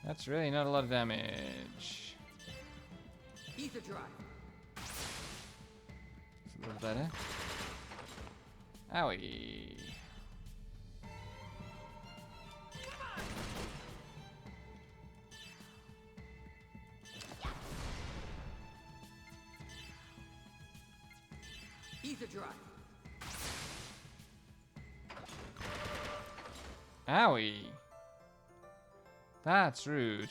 That's really not a lot of damage. Ether drive. It's a little better. Owie. Ether drive. Owie. That's rude.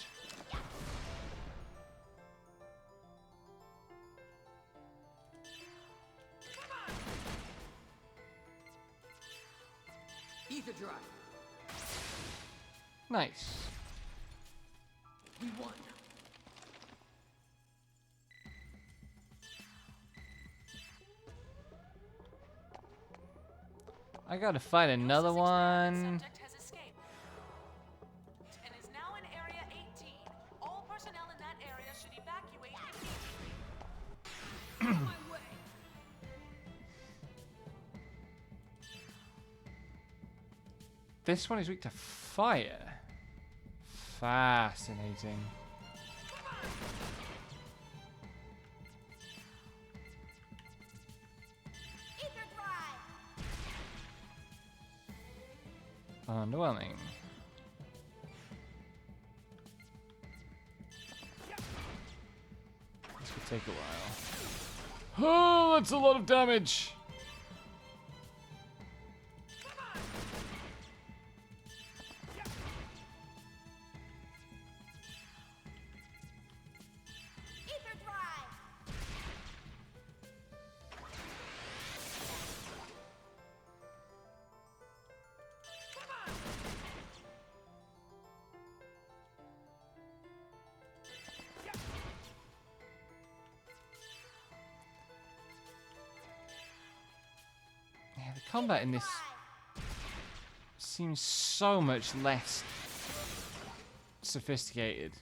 Ether drive. Nice. We won. I gotta fight another one. Subject has escaped and is now in area 18. All personnel in that area should evacuate immediately. On my way. This one is weak to fire. Fascinating. Ether drive. Underwhelming. This could take a while. Oh, that's a lot of damage. Ether drive. Yeah, the combat in this seems so much less sophisticated.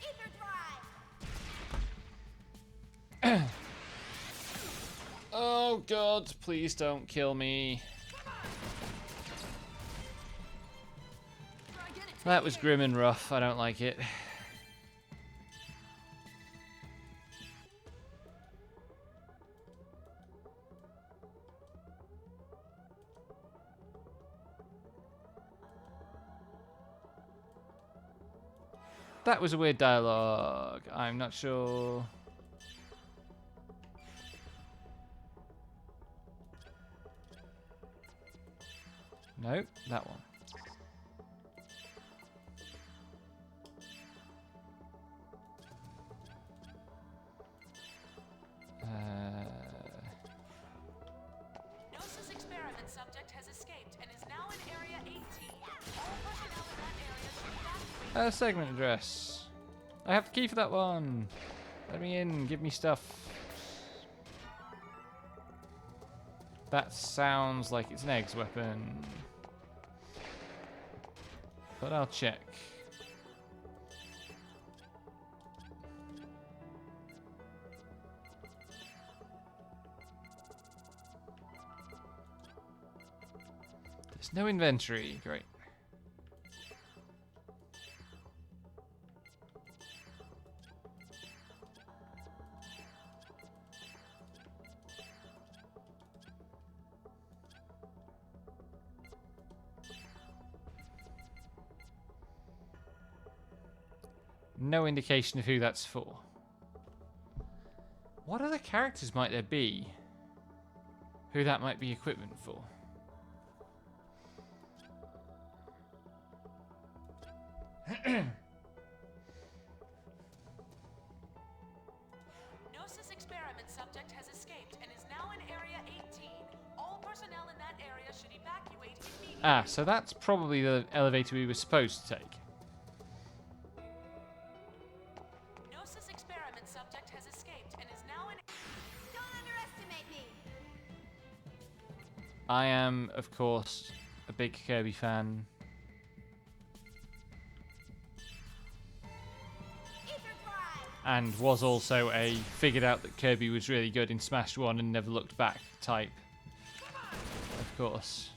Ether drive. Oh god, please don't kill me. That was grim and rough. I don't like it. That was a weird dialogue. I'm not sure. Nope, that one. Gnosis experiment subject has escaped and is now in area 18. All personnel in that area should evacuate. Segment address. I have the key for that one. Let me in. Give me stuff. That sounds like it's an eggs weapon. But I'll check. There's no inventory. Great. No indication of who that's for. What other characters might there be who that might be equipment for? Gnosis experiment subject has escaped and is now in Area 18. All personnel in that area should evacuate immediately. Ah, so that's probably the elevator we were supposed to take. Gnosis experiment subject has escaped and is now in... Don't underestimate me! I am, of course, a big Kirby fan. And was also a figured out that Kirby was really good in Smash 1 and never looked back type. Of course.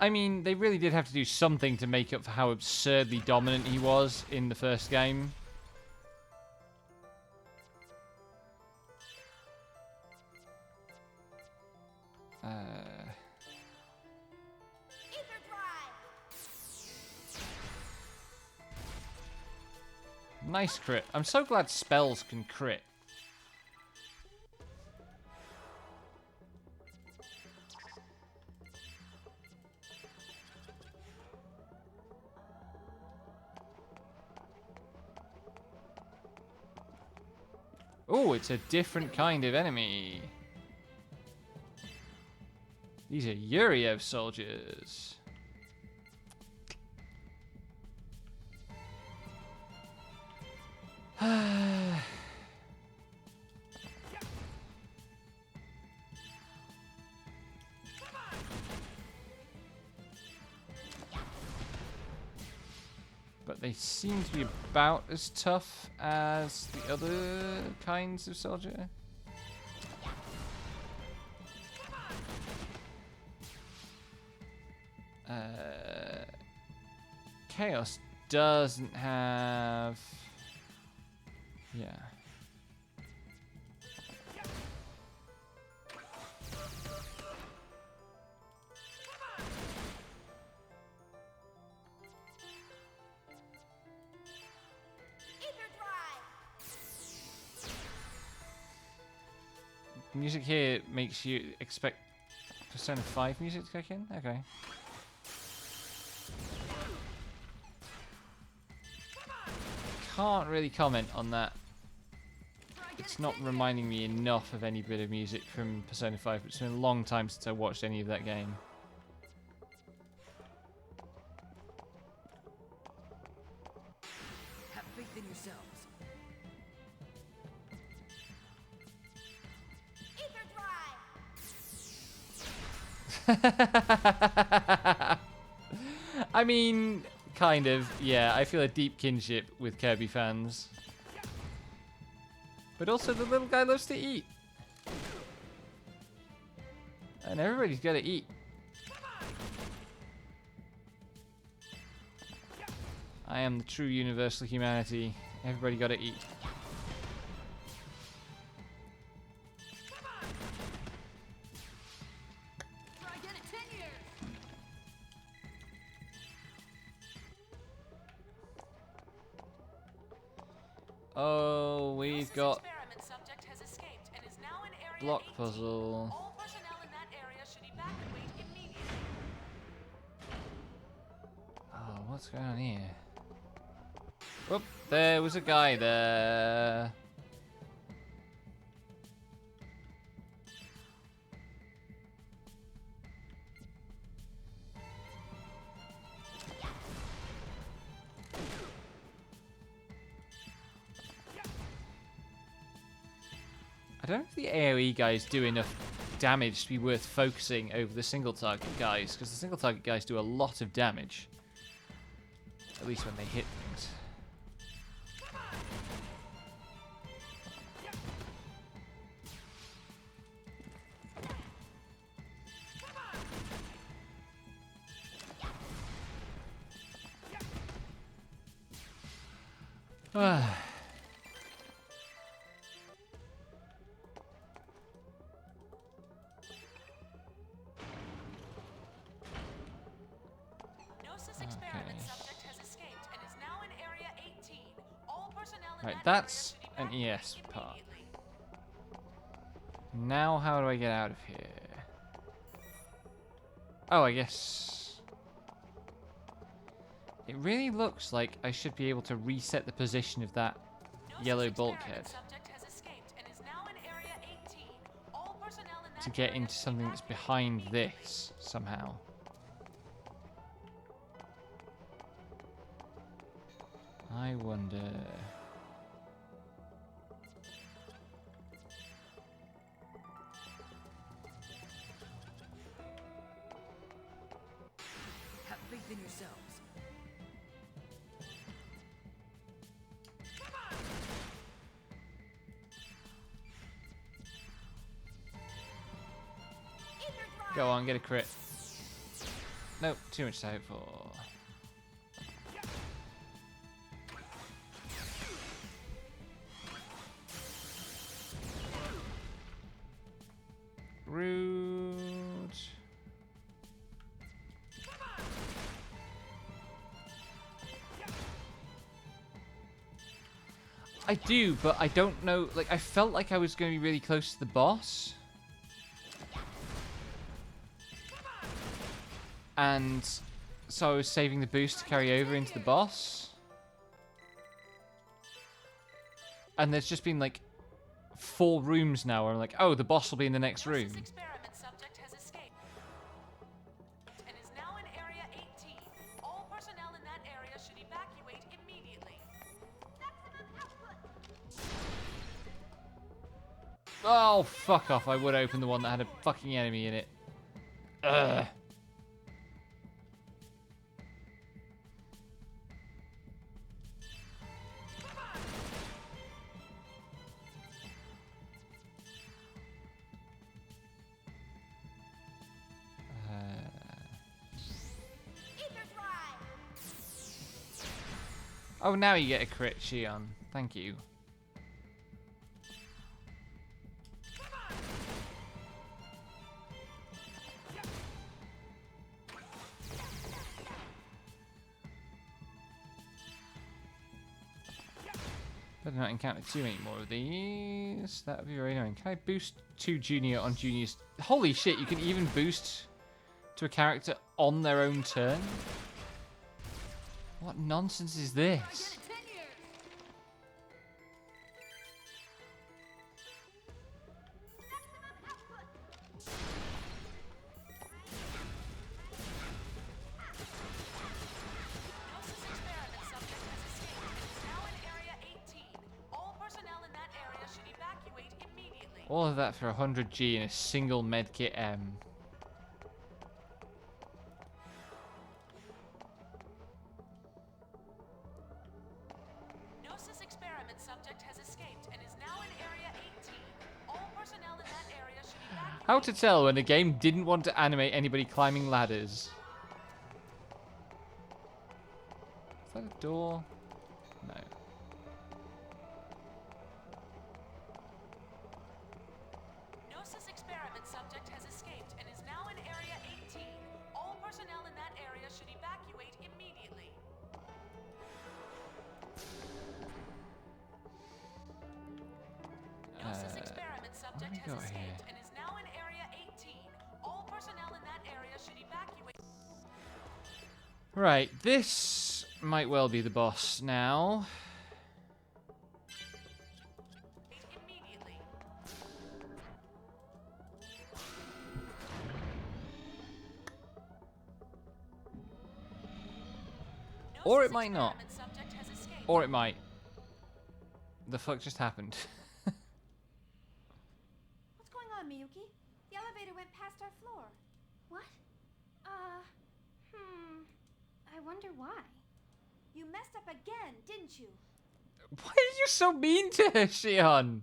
I mean, they really did have to do something to make up for how absurdly dominant he was in the first game. Nice crit. I'm so glad spells can crit. Oh, it's a different kind of enemy. These are Yuriev soldiers. But they seem to be about as tough as the other kinds of soldier. Chaos doesn't have... Yeah. Music here makes you expect Persona 5 music to kick in? Okay. Can't really comment on that. It's not reminding me enough of any bit of music from Persona 5. It's been a long time since I watched any of that game. Have faith in yourselves. I mean, kind of, yeah. I feel a deep kinship with Kirby fans. But also the little guy loves to eat. And everybody's got to eat. I am the true universal humanity. Everybody got to eat. Oh, we've got block puzzle. All personnel in that area should evacuate immediately. Oh, what's going on here? Whoop, there was a guy there. I don't know if the AoE guys do enough damage to be worth focusing over the single target guys, because the single target guys do a lot of damage. At least when they hit things. Gnosis experiment subject has escaped and is now in Area 18. All personnel in Right, that that's area an should ES evacuate part. immediately. Now how do I get out of here? Oh, I guess... It really looks like I should be able to reset the position of that yellow bulkhead Subject has escaped and is now in Area 18. All personnel in that to get area into something that's behind this somehow. I wonder... Have faith in yourselves. Go on, get a crit. Nope, too much to hope for. Rude. I do, but I don't know. Like, I felt like I was going to be really close to the boss. And so I was saving the boost to carry over into the boss. And there's just been like 4 rooms now where I'm like, oh, the boss will be in the next room. Experiment subject has escaped and is now in Area 18. All personnel in that area should evacuate immediately. Oh, fuck off. I would open the one that had a fucking enemy in it. Ugh. Oh, now you get a crit, Xion. Thank you. Better not encounter too many more of these. That would be very annoying. Can I boost to Junior on Junior's... Holy shit, you can even boost to a character on their own turn? What nonsense is this? All of that for 100G in a single medkit M. Gnosis experiment subject has escaped and is now in Area 18. All personnel in that area should evacuate. How to tell when a game didn't want to animate anybody climbing ladders? Is that a door? No. Gnosis experiment subject has escaped and is now in Area 18. All personnel in that area should evacuate immediately. Gnosis experiment subject has escaped and is now in Area 18. All personnel in that area should evacuate. Right, this might well be the boss now. Immediately. Or it might not. Or it might. The fuck just happened? What's going on, Miyuki? The elevator went past our floor. What? I wonder why. You messed up again, didn't you? Why are you so mean to her, Xion?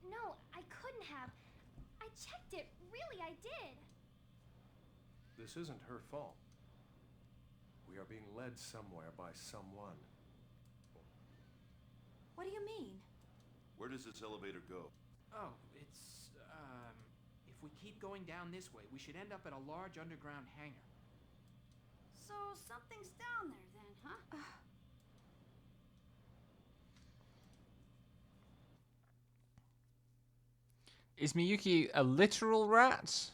No, I couldn't have. I checked it. Really, I did. This isn't her fault. We are being led somewhere by someone. What do you mean? Where does this elevator go? Oh, it's, if we keep going down this way, we should end up at a large underground hangar. So something's down there then, huh? Is Miyuki a literal rat?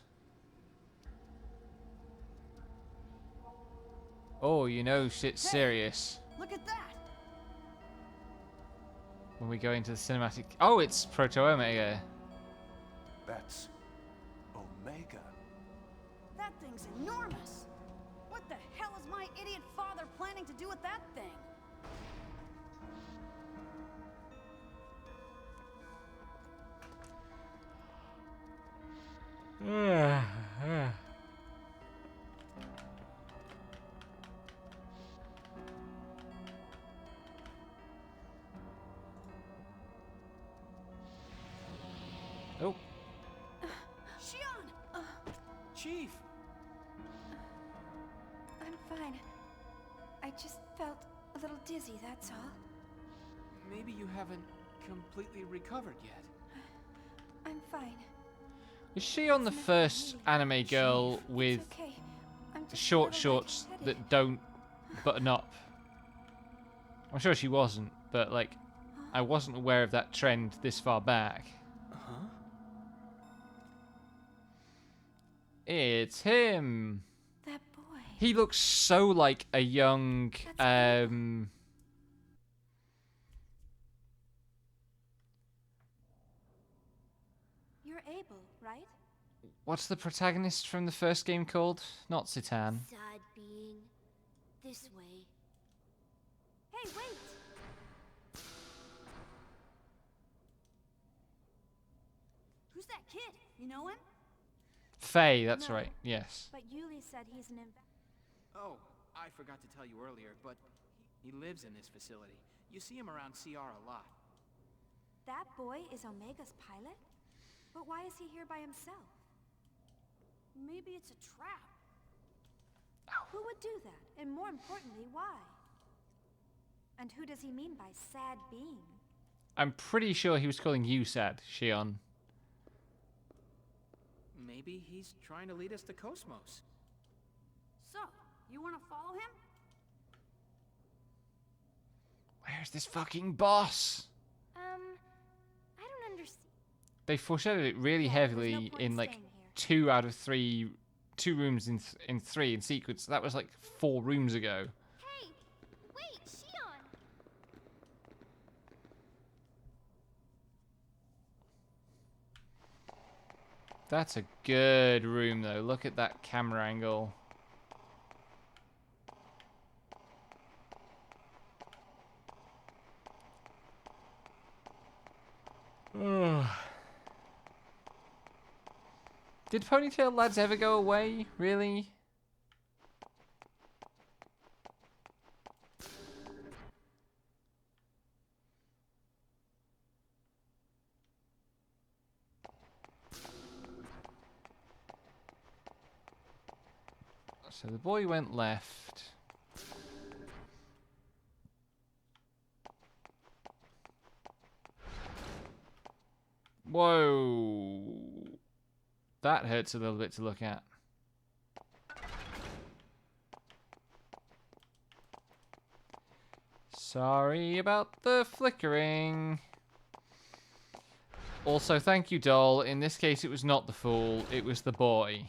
Oh, you know shit's serious. Look at that! When we go into the cinematic... Oh, it's Proto-Omega. That's Omega. That thing's enormous! What the hell is my idiot father planning to do with that thing? Oh. Shion! Chief! I'm fine. I just felt a little dizzy, that's all. Maybe you haven't completely recovered yet. I'm fine. Is she on the first anime girl with Okay. I'm just short a little shorts lightheaded. that don't button up? I'm sure she wasn't, but like, I wasn't aware of that trend this far back. Huh? It's him. That boy. He looks so like a young, You're able, right? what's the protagonist from the first game called? Not Citan. Sad being. This way. Hey, wait! Who's that kid? You know him? Faye, that's No. right. Yes. But Yuli said he's an Oh, I forgot to tell you earlier, but he lives in this facility. You see him around CR a lot. That boy is Omega's pilot? But why is he here by himself? Maybe it's a trap. Who would do that? And more importantly, why? And who does he mean by sad being? I'm pretty sure he was calling you sad, Shion. Maybe he's trying to lead us to Cosmos. So, you want to follow him? Where's this fucking boss? I don't understand. They foreshadowed it really Yeah, there's no heavily point in like staying here. 2 out of 3, 2 rooms in 3 in sequence. That was like 4 rooms ago. Hey! Wait, Shion! That's a good room though. Look at that camera angle. Ugh. Did Ponytail Lads ever go away? Really? So the boy went left. Whoa. That hurts a little bit to look at. Sorry about the flickering. Also, thank you, doll. In this case, it was not the fool, it was the boy.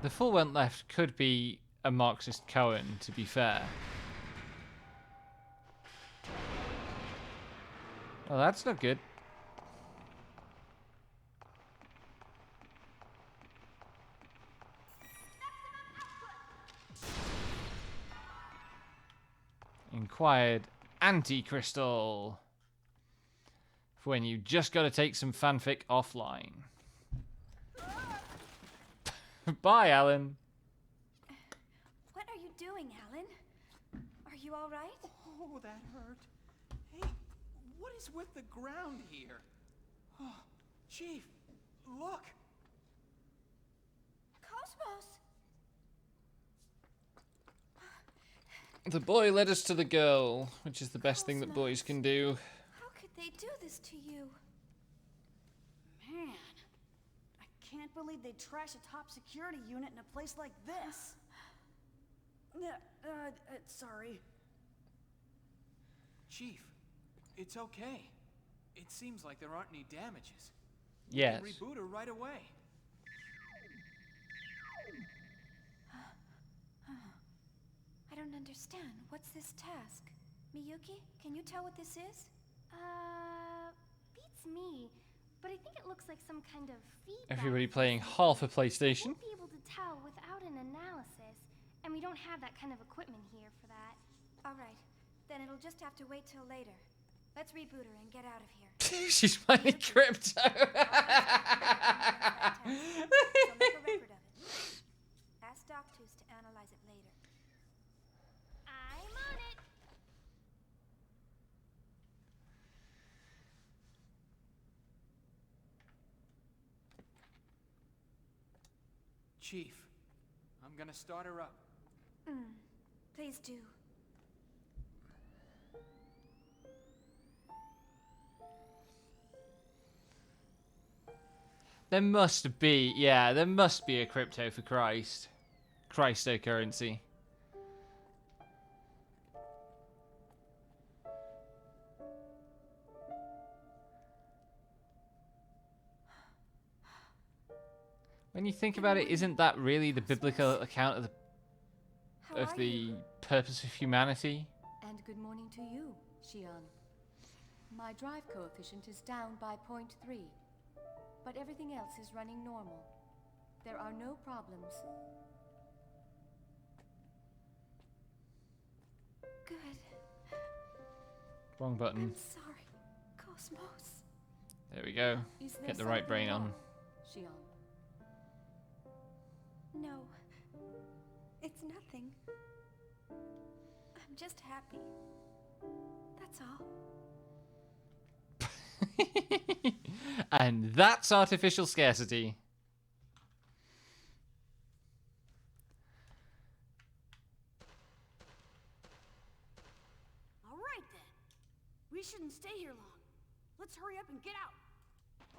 The fool went left could be a Marxist Cohen, to be fair. Oh, that's not good. Inquired Anti-Crystal. For when you just gotta take some fanfic offline. Bye, Alan. What are you doing, Alan? Are you all right? Oh, that hurt. Hey, What is with the ground here? Oh, Chief, look! Cosmos! The boy led us to the girl, which is the best thing that boys can do. How could they do this to you? Man, I can't believe they trash a top security unit in a place like this. Sorry. Chief, it's okay. It seems like there aren't any damages. Yes. We can reboot her right away. I don't understand. What's this task? Miyuki, can you tell what this is? Beats me. But I think it looks like some kind of feedback. Everybody playing half a PlayStation. Won't be able to tell without an analysis, and we don't have that kind of equipment here for that. All right, then it'll just have to wait till later. Let's reboot her and get out of here. She's playing crypto. So make a record of it. Ask Doctus to analyze it later. I'm on it. Chief, I'm gonna start her up. Please do. There must be, yeah, there must be a crypto for Christ. Christocurrency. When you think about it, isn't that really the biblical account of the purpose of humanity? And good morning to you, Xion. My drive coefficient is down by 0.3, but everything else is running normal. There are no problems. Good. Wrong button. I'm sorry, Cosmos. There we go. Is there Get the right brain on. something wrong, Xion? No. It's nothing. I'm just happy. That's all. And that's artificial scarcity. All right then. We shouldn't stay here long. Let's hurry up and get out.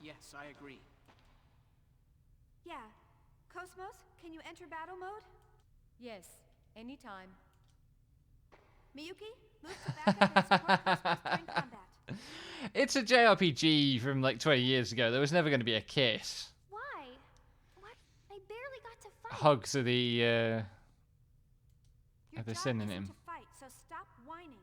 Yes, I agree. Yeah. Cosmos, can you enter battle mode? Yes, anytime. Miyuki, move to backup and support Cosmos during combat. It's a JRPG from like 20 years ago. There was never going to be a kiss. Why? What? I barely got to fight. Hugs are the Your job synonym. isn't to fight, so stop whining.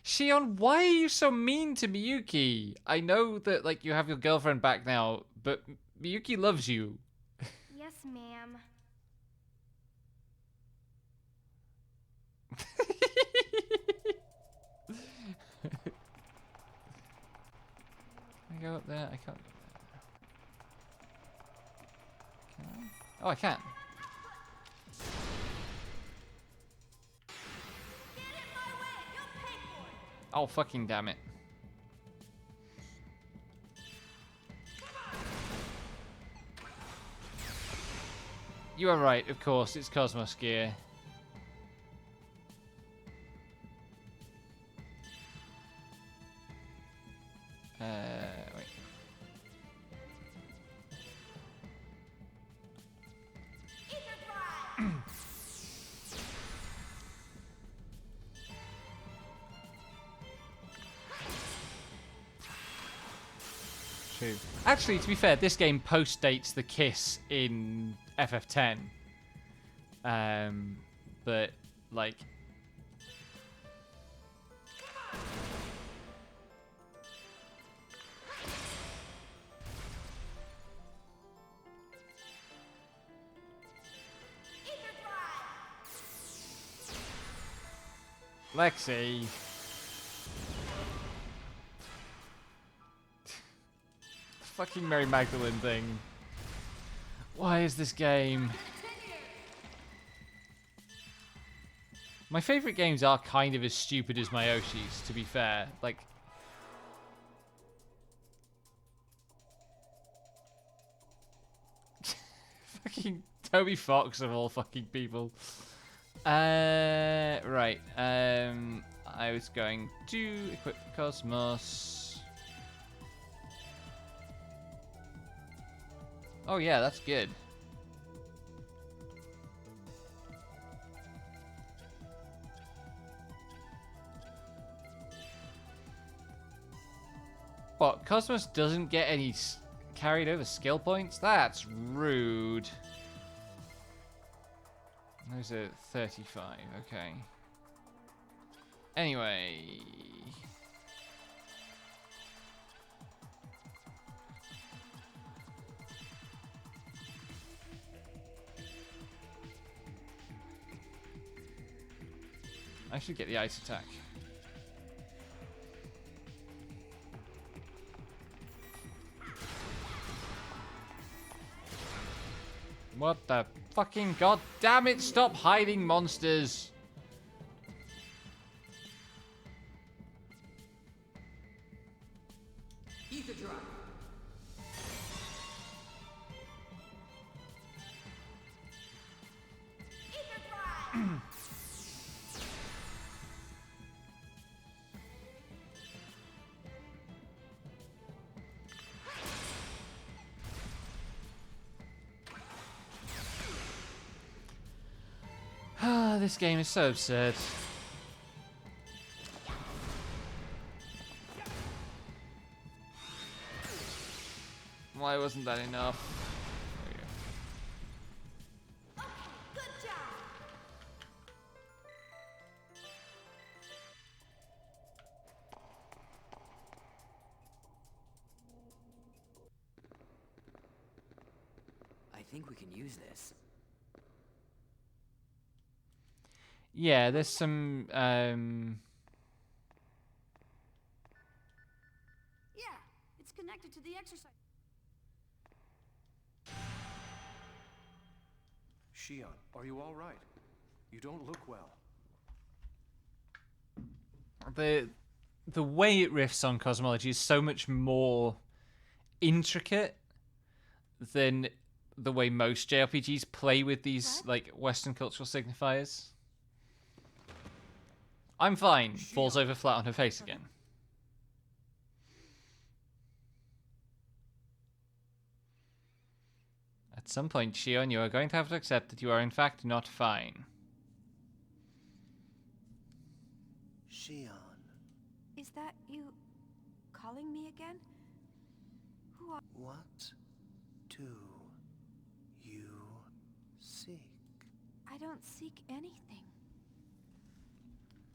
Xion, why are you so mean to Miyuki? I know that like you have your girlfriend back now, but Miyuki loves you. Yes, ma'am. Can I go up there? I can't go there. Can I? Oh, I can. Oh, fucking damn it. You are right, of course, it's Cosmos gear. Wait. True. Actually, to be fair, this game post-dates the kiss in FF10. But, like... Lexi. Fucking Mary Magdalene thing. Why is this game? My favorite games are kind of as stupid as my Yoshi's, to be fair. Like, fucking Toby Fox of all fucking people. Right. I was going to equip the Cosmos. Oh yeah, that's good. What? Cosmos doesn't get any carried over skill points? That's rude. Those are 35, okay. Anyway. I should get the ice attack. What the fucking god damn it, stop hiding monsters! Ether drive. This game is so absurd. Why wasn't that enough? There we go. Good job. I think we can use this. Yeah, there's some Yeah, it's connected to the exercise. Shion, are you all right? You don't look well. the way it riffs on cosmology is so much more intricate than the way most JRPGs play with these like Western cultural signifiers. I'm fine. Falls over flat on her face again. At some point, Shion, you are going to have to accept that you are in fact not fine. Shion. Is that you calling me again? Who are... What do you seek? I don't seek anything.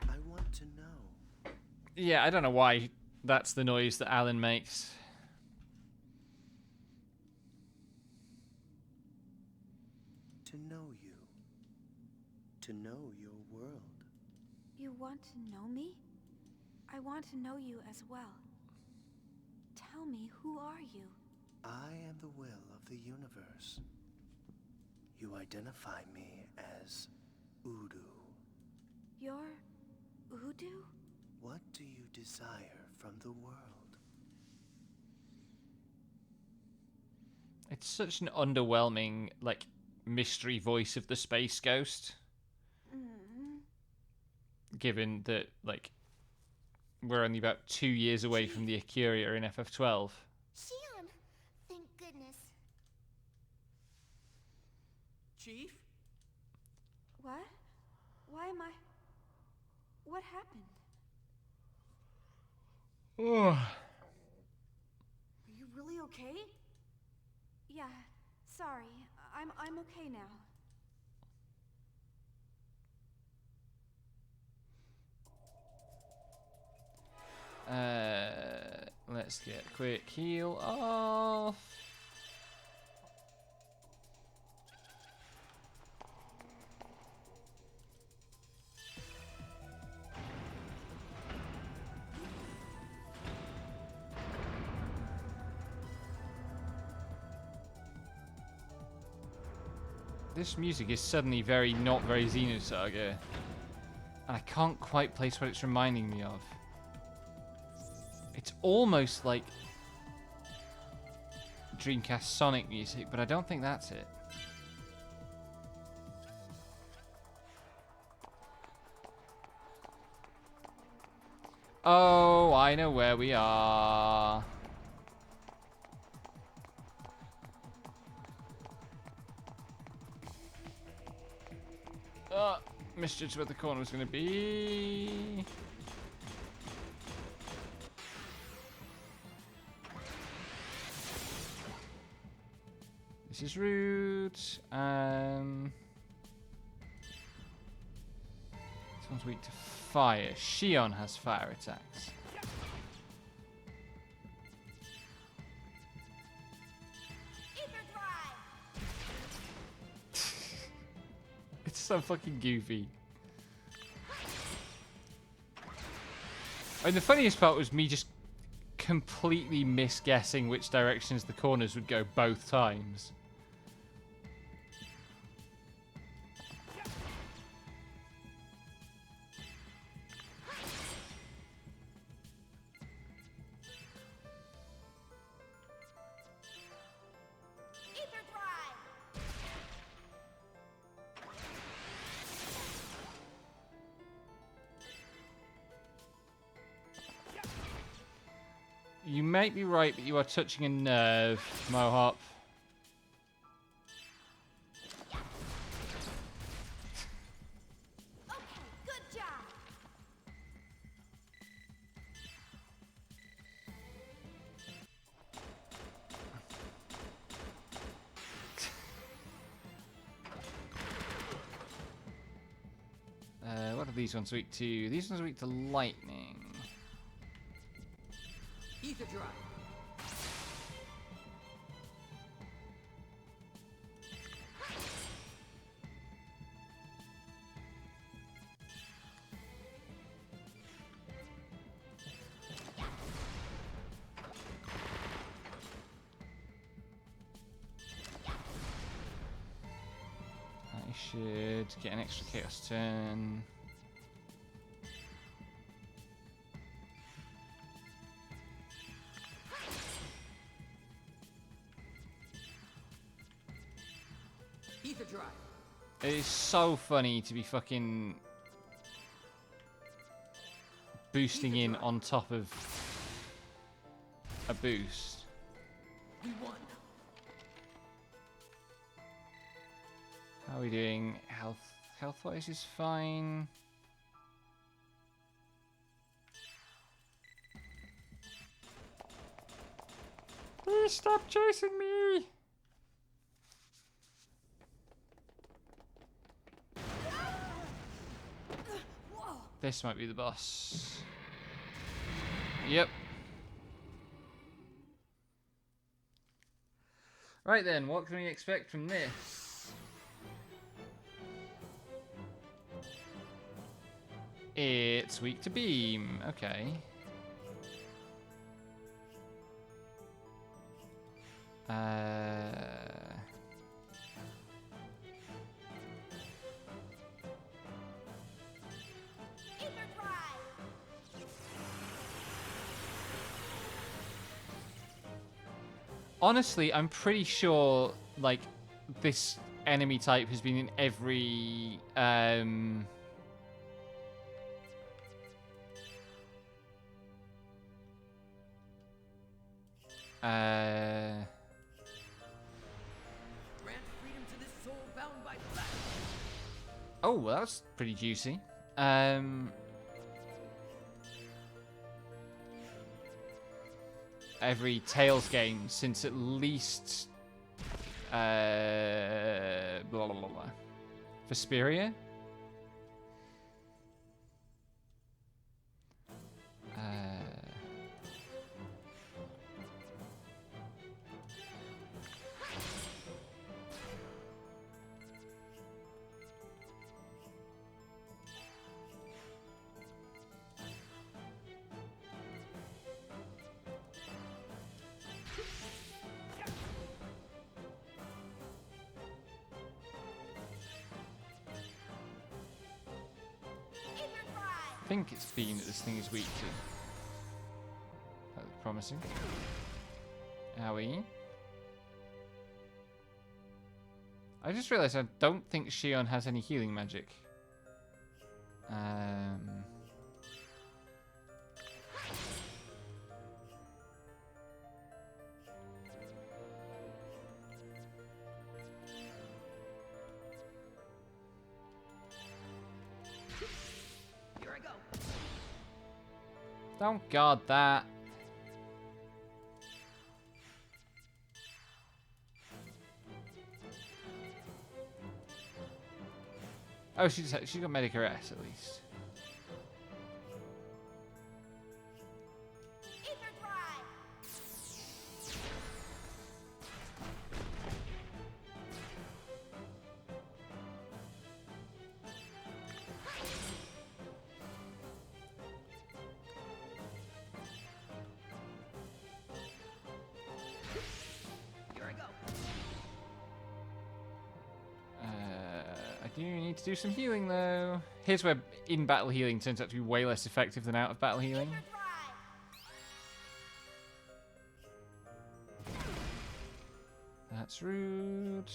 I want to know. Yeah, I don't know why that's the noise that Alan makes. To know you. To know your world. You want to know me? I want to know you as well. Tell me, who are you? I am the will of the universe. You identify me as Udu. You're Udu? What do you desire from the world? It's such an underwhelming, like, mystery voice of the space ghost. Given that, like, we're only about 2 years away from the Acuria in FF12. Shion! Thank goodness. Chief? What? Why am I... What happened? Are you really okay? Yeah, sorry. I'm okay now. Let's get a quick heal off. This music is suddenly not very Xenosaga. And I can't quite place what it's reminding me of. It's almost like Dreamcast Sonic music, but I don't think that's it. Oh, I know where we are. Misjudged where the corner was going to be. This is rude. This one's weak to fire. Shion has fire attacks. It's so fucking goofy. And the funniest part was me just completely misguessing which directions the corners would go both times. You might be right, but you are touching a nerve, Mohop. Good job. What are these ones weak to? These ones are weak to lightning. Ether drive. I should get an extra chaos turn. Ether drive. It is so funny to be fucking boosting in on top of a boost. We won. How are we doing? Health-wise is fine. Please stop chasing me! This might be the boss. Yep. Right then, what can we expect from this? It's weak to beam. Okay. Honestly, I'm pretty sure, like, this enemy type has been in every, Grant freedom to this soul bound by flesh. Oh, well, that was pretty juicy. Every Tales game since at least blah blah blah blah. Vesperia? I think it's beam that this thing is weak to. That looks promising. Owie. I just realized I don't think Shion has any healing magic. Don't guard that. Oh, she got Medicare S at least. I do need to do some healing though. Here's where in-battle healing turns out to be way less effective than out-of-battle healing. That's rude.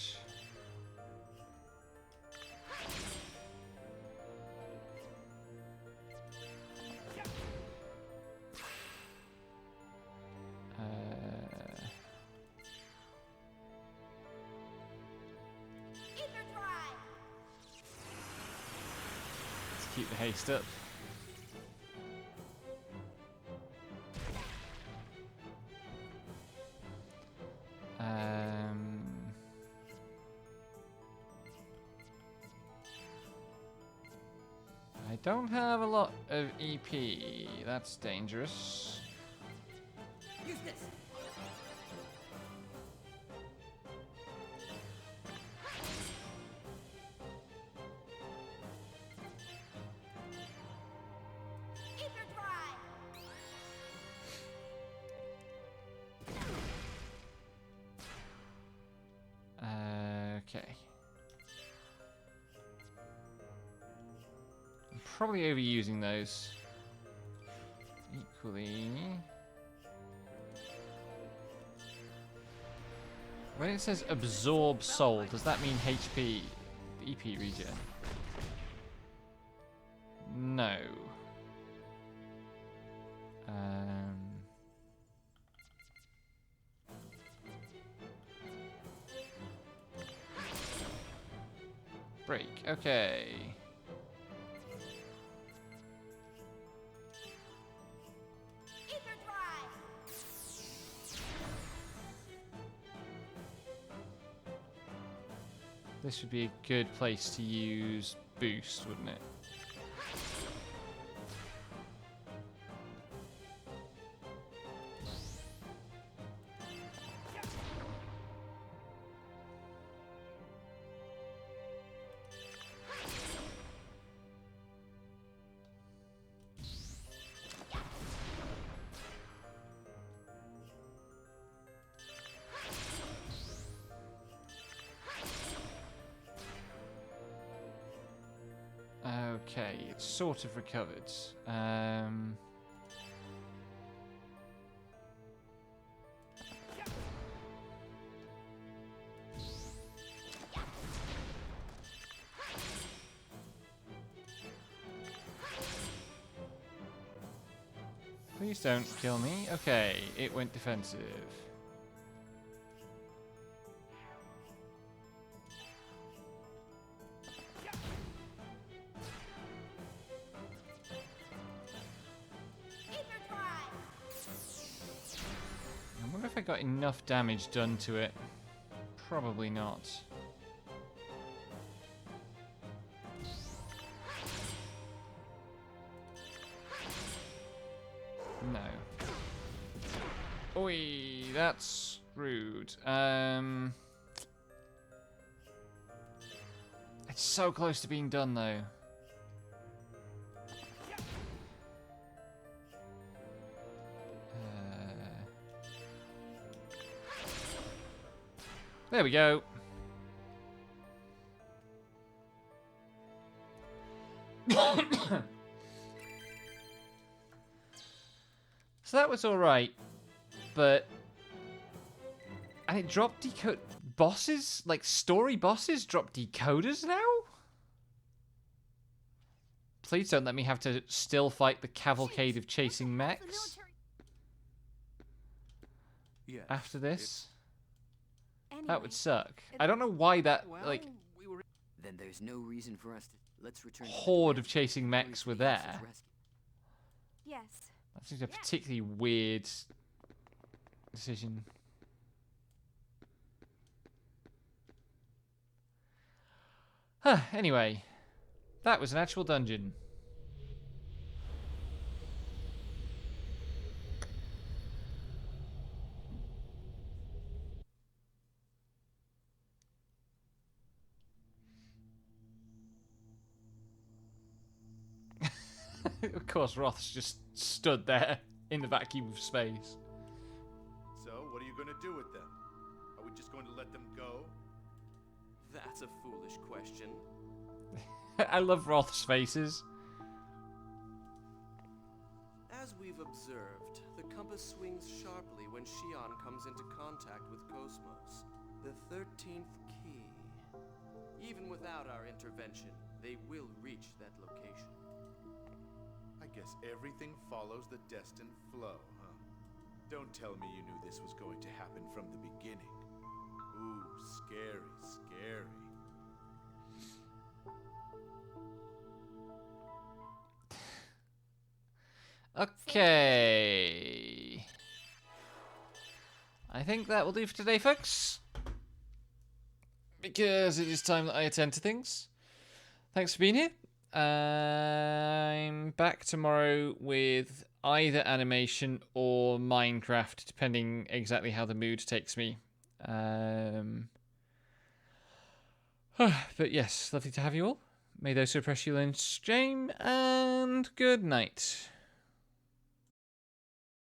Let's keep the haste up. I don't have a lot of EP. That's dangerous. Use this. Okay. I'm probably overusing those. Equally. When it says absorb soul, does that mean HP, EP regen? No. Break. Okay. This would be a good place to use boost, wouldn't it? Okay, it's sort of recovered. Please don't kill me. Okay, it went defensive. I wonder if I got enough damage done to it. Probably not. No. Oi, that's rude. It's so close to being done though. There we go. So that was alright, but... And it dropped bosses? Like, story bosses drop decoders now? Please don't let me have to still fight the cavalcade of chasing mechs. Yes, after this? Anyway, That would suck. I don't know why that, like... Then there's no reason for us to... Let's return to the horde of command chasing center mechs for were the Elsa's there. rescue. Yes, That seems a particularly weird decision. Huh, anyway. That was an actual dungeon. Of course, Roth's just stood there in the vacuum of space. So, what are you going to do with them? Are we just going to let them go? That's a foolish question. I love Roth's faces. As we've observed, the compass swings sharply when Xion comes into contact with Cosmos. The 13th key. Even without our intervention, they will reach that location. I guess everything follows the destined flow, huh? Don't tell me you knew this was going to happen from the beginning. Ooh, scary, scary. Okay. I think that will do for today, folks. Because it is time that I attend to things. Thanks for being here. I'm back tomorrow with either animation or Minecraft, depending exactly how the mood takes me. But yes, lovely to have you all. May those who oppress you learn shame, and good night.